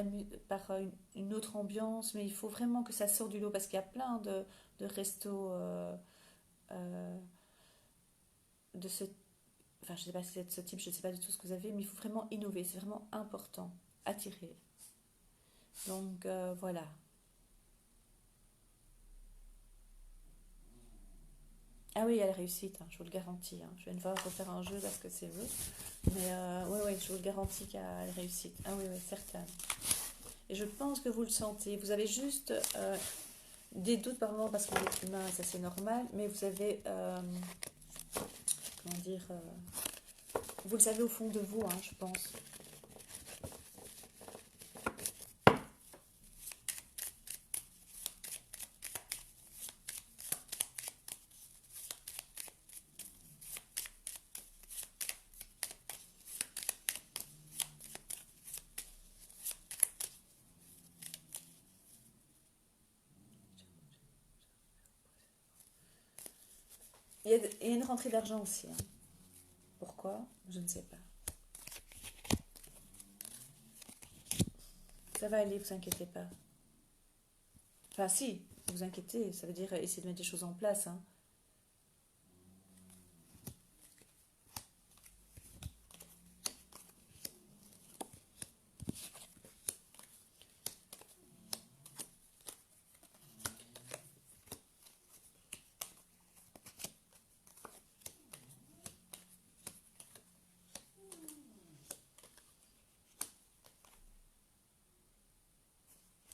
par une autre ambiance, mais il faut vraiment que ça sorte du lot parce qu'il y a plein de restos euh, de ce, enfin, je sais pas si c'est de ce type, je sais pas du tout ce que vous avez, mais il faut vraiment innover, c'est vraiment important, attirer. Donc voilà. Ah oui, il y a la réussite, hein, je vous le garantis, hein. Je vais devoir refaire un jeu parce que c'est vrai. Mais oui, oui, je vous le garantis qu'il y a la réussite. Ah oui, oui, certain. Et je pense que vous le sentez. Vous avez juste des doutes par moment parce que vous êtes humain et ça c'est normal, mais vous avez, comment dire, vous le savez au fond de vous, hein, je pense. Il y a une rentrée d'argent aussi, hein. Pourquoi? Je ne sais pas. Ça va aller, vous inquiétez pas. Enfin, si, vous inquiétez, ça veut dire essayer de mettre des choses en place, hein.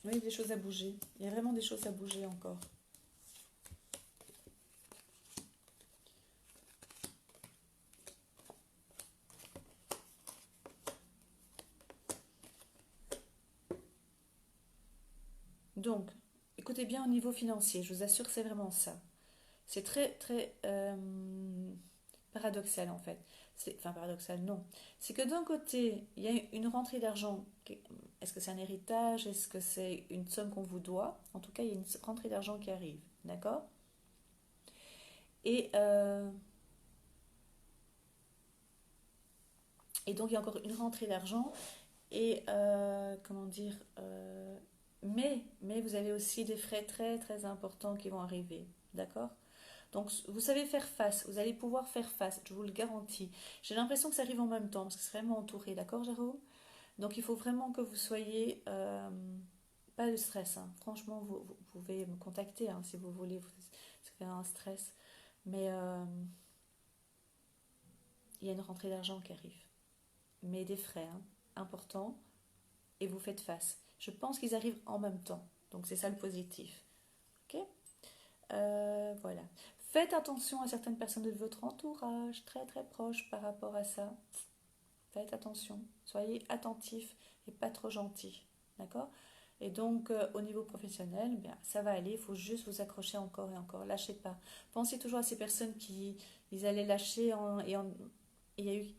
Oui, il y a des choses à bouger. Il y a vraiment des choses à bouger encore. Donc, écoutez bien au niveau financier, je vous assure que c'est vraiment ça. C'est très, très paradoxal en fait. Enfin, paradoxal, non. C'est que d'un côté, il y a une rentrée d'argent. Est-ce que c'est un héritage? Est-ce que c'est une somme qu'on vous doit? En tout cas, il y a une rentrée d'argent qui arrive. D'accord? Et, euh, et donc, il y a encore une rentrée d'argent. Et comment dire, mais vous avez aussi des frais très très importants qui vont arriver, d'accord? Donc vous savez faire face, vous allez pouvoir faire face, je vous le garantis. J'ai l'impression que ça arrive en même temps parce que c'est vraiment entouré, d'accord, Jérôme? Donc il faut vraiment que vous soyez pas de stress, hein. Franchement, vous pouvez me contacter hein, si vous voulez, c'est un stress, mais il y a une rentrée d'argent qui arrive, mais des frais hein, importants et vous faites face. Je pense qu'ils arrivent en même temps. Donc c'est ça le positif. Ok. Voilà. Faites attention à certaines personnes de votre entourage, très très proches par rapport à ça. Faites attention. Soyez attentifs et pas trop gentils. D'accord. Et donc au niveau professionnel, eh bien, ça va aller. Il faut juste vous accrocher encore et encore. Lâchez pas. Pensez toujours à ces personnes qui ils allaient lâcher il y a eu.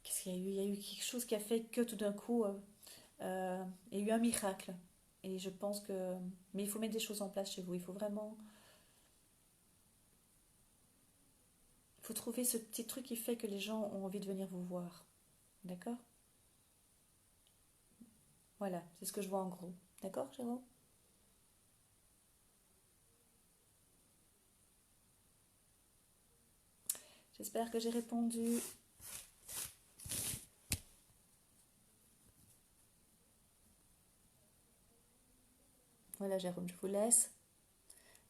Qu'est-ce qu'il y a eu? Il y a eu quelque chose qui a fait que tout d'un coup il y a eu un miracle. Et je pense que... Mais il faut mettre des choses en place chez vous. Il faut vraiment... Il faut trouver ce petit truc qui fait que les gens ont envie de venir vous voir. D'accord? Voilà, c'est ce que je vois en gros. D'accord, Jérôme? J'espère que j'ai répondu. Voilà, Jérôme, je vous laisse.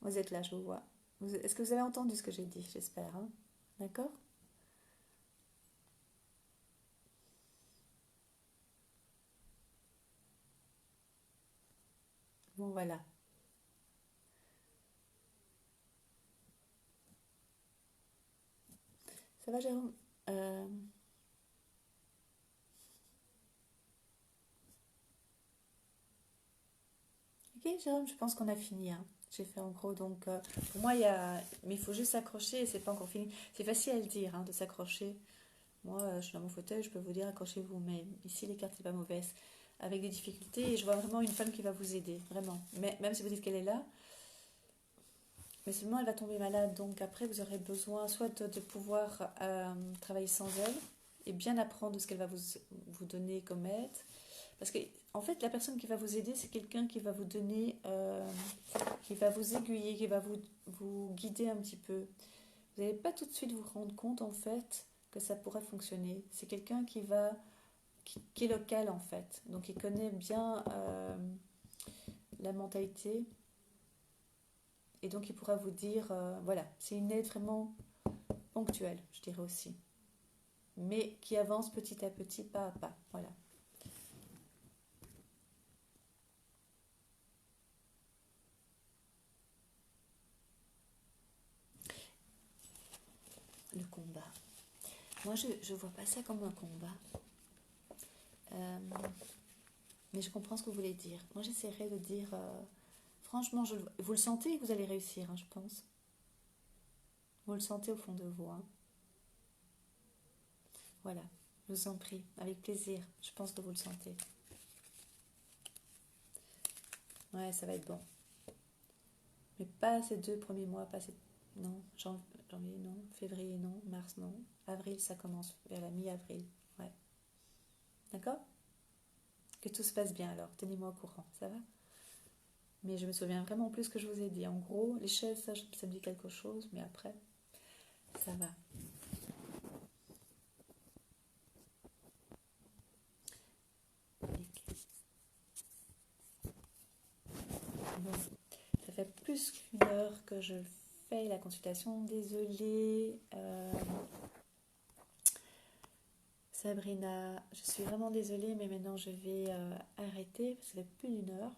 Vous êtes là, je vous vois. Est-ce que vous avez entendu ce que j'ai dit? J'espère. Hein. D'accord? Bon, voilà. Ça va, Jérôme? Ok, Jérôme, je pense qu'on a fini. Hein. J'ai fait en gros, donc pour moi, il y a... Mais il faut juste s'accrocher et c'est pas encore fini. C'est facile à le dire, hein, de s'accrocher. Moi, je suis dans mon fauteuil, je peux vous dire accrochez-vous, mais ici, les cartes, c'est pas mauvaise. Avec des difficultés, et je vois vraiment une femme qui va vous aider, vraiment. Mais même si vous dites qu'elle est là, Mais seulement elle va tomber malade, donc après vous aurez besoin soit de pouvoir travailler sans elle et bien apprendre ce qu'elle va vous donner comme aide. Parce que en fait, la personne qui va vous aider, c'est quelqu'un qui va vous donner, qui va vous aiguiller, qui va vous guider un petit peu. Vous n'allez pas tout de suite vous rendre compte en fait que ça pourrait fonctionner. C'est quelqu'un qui est local en fait, donc il connaît bien la mentalité et donc il pourra vous dire, voilà, c'est une aide vraiment ponctuelle, je dirais aussi, mais qui avance petit à petit, pas à pas, voilà. Le combat. Moi, je vois pas ça comme un combat. Euh, mais je comprends ce que vous voulez dire. Moi, j'essaierai de dire, franchement, vous le sentez que vous allez réussir, hein, je pense. Vous le sentez au fond de vous, hein. Voilà, je vous en prie, avec plaisir. Je pense que vous le sentez. Ouais, ça va être bon. Mais pas ces 2 premiers mois, pas ces... Non, janvier, non. Février, non. Mars, non. Avril, ça commence vers la mi-avril. Ouais. D'accord? Que tout se passe bien alors. Tenez-moi au courant, ça va? Mais je me souviens vraiment plus ce que je vous ai dit. En gros, les chaises, ça me dit quelque chose, mais après, ça va. Bon, ça fait plus qu'une heure que je fais la consultation. Désolée. Sabrina, je suis vraiment désolée, mais maintenant je vais arrêter, parce que ça fait plus d'une heure.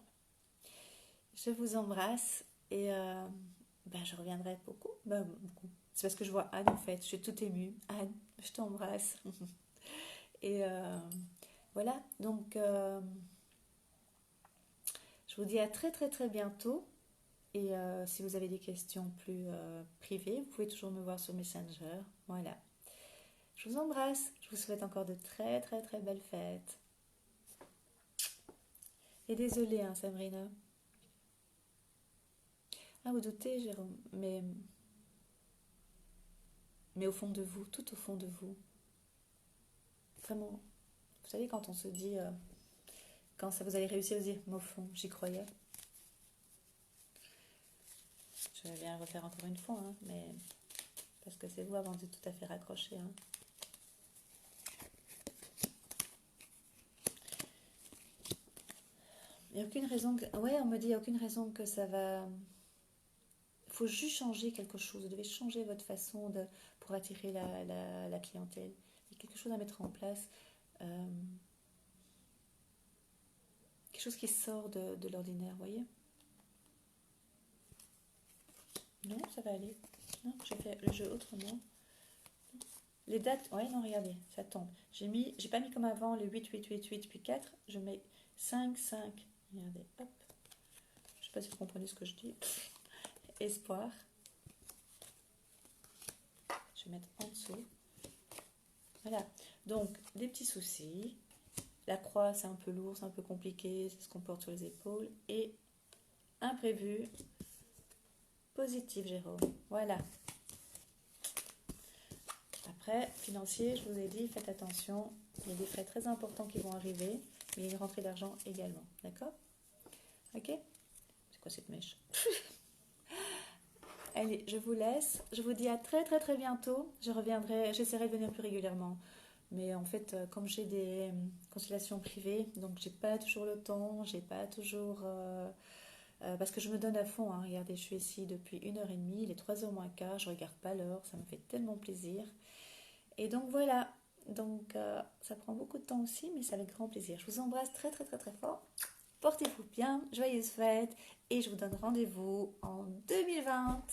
Je vous embrasse et ben, je reviendrai beaucoup. Ben, beaucoup. C'est parce que je vois Anne en fait, je suis toute émue. Anne, je t'embrasse. Et voilà, donc je vous dis à très très très bientôt. Et si vous avez des questions plus privées, vous pouvez toujours me voir sur Messenger. Voilà. Je vous embrasse. Je vous souhaite encore de très très très belles fêtes. Et désolée, hein, Sabrina. Ah, vous doutez, Jérôme, mais au fond de vous, tout au fond de vous, vraiment, vous savez, quand on se dit, quand ça vous allez réussir, vous dire, mais au fond, j'y croyais. Je vais bien le refaire encore une fois, hein, mais parce que c'est vous avant de tout à fait raccrocher. Hein. Il n'y a aucune raison que... Ouais, on me dit, il n'y a aucune raison que ça va... Il faut juste changer quelque chose. Vous devez changer votre façon pour attirer la clientèle. Il y a quelque chose à mettre en place. Euh, quelque chose qui sort de l'ordinaire, vous voyez? Non, ça va aller. Non, j'ai fait le jeu autrement. Les dates, ouais, non, regardez, ça tombe. J'ai pas mis comme avant les 8, 8, 8, 8, puis 4. Je mets 5, 5. Regardez, hop. Je sais pas si vous comprenez ce que je dis. Espoir. Je vais mettre en dessous. Voilà. Donc, des petits soucis. La croix, c'est un peu lourd, c'est un peu compliqué. C'est ce qu'on porte sur les épaules. Et imprévu. Positif, Jérôme. Voilà. Après, financier, je vous ai dit, faites attention. Il y a des frais très importants qui vont arriver. Mais il y a une rentrée d'argent également. D'accord? Ok? C'est quoi cette mèche? Allez, je vous laisse. Je vous dis à très très très bientôt. Je reviendrai, j'essaierai de venir plus régulièrement. Mais en fait, comme j'ai des consultations privées, donc j'ai pas toujours le temps, j'ai pas toujours... parce que je me donne à fond, hein. Regardez, je suis ici depuis 1h30, il est 3h moins quart, je regarde pas l'heure, ça me fait tellement plaisir. Et donc voilà, donc ça prend beaucoup de temps aussi, mais c'est avec grand plaisir. Je vous embrasse très très très très fort. Portez-vous bien, joyeuses fêtes, et je vous donne rendez-vous en 2020.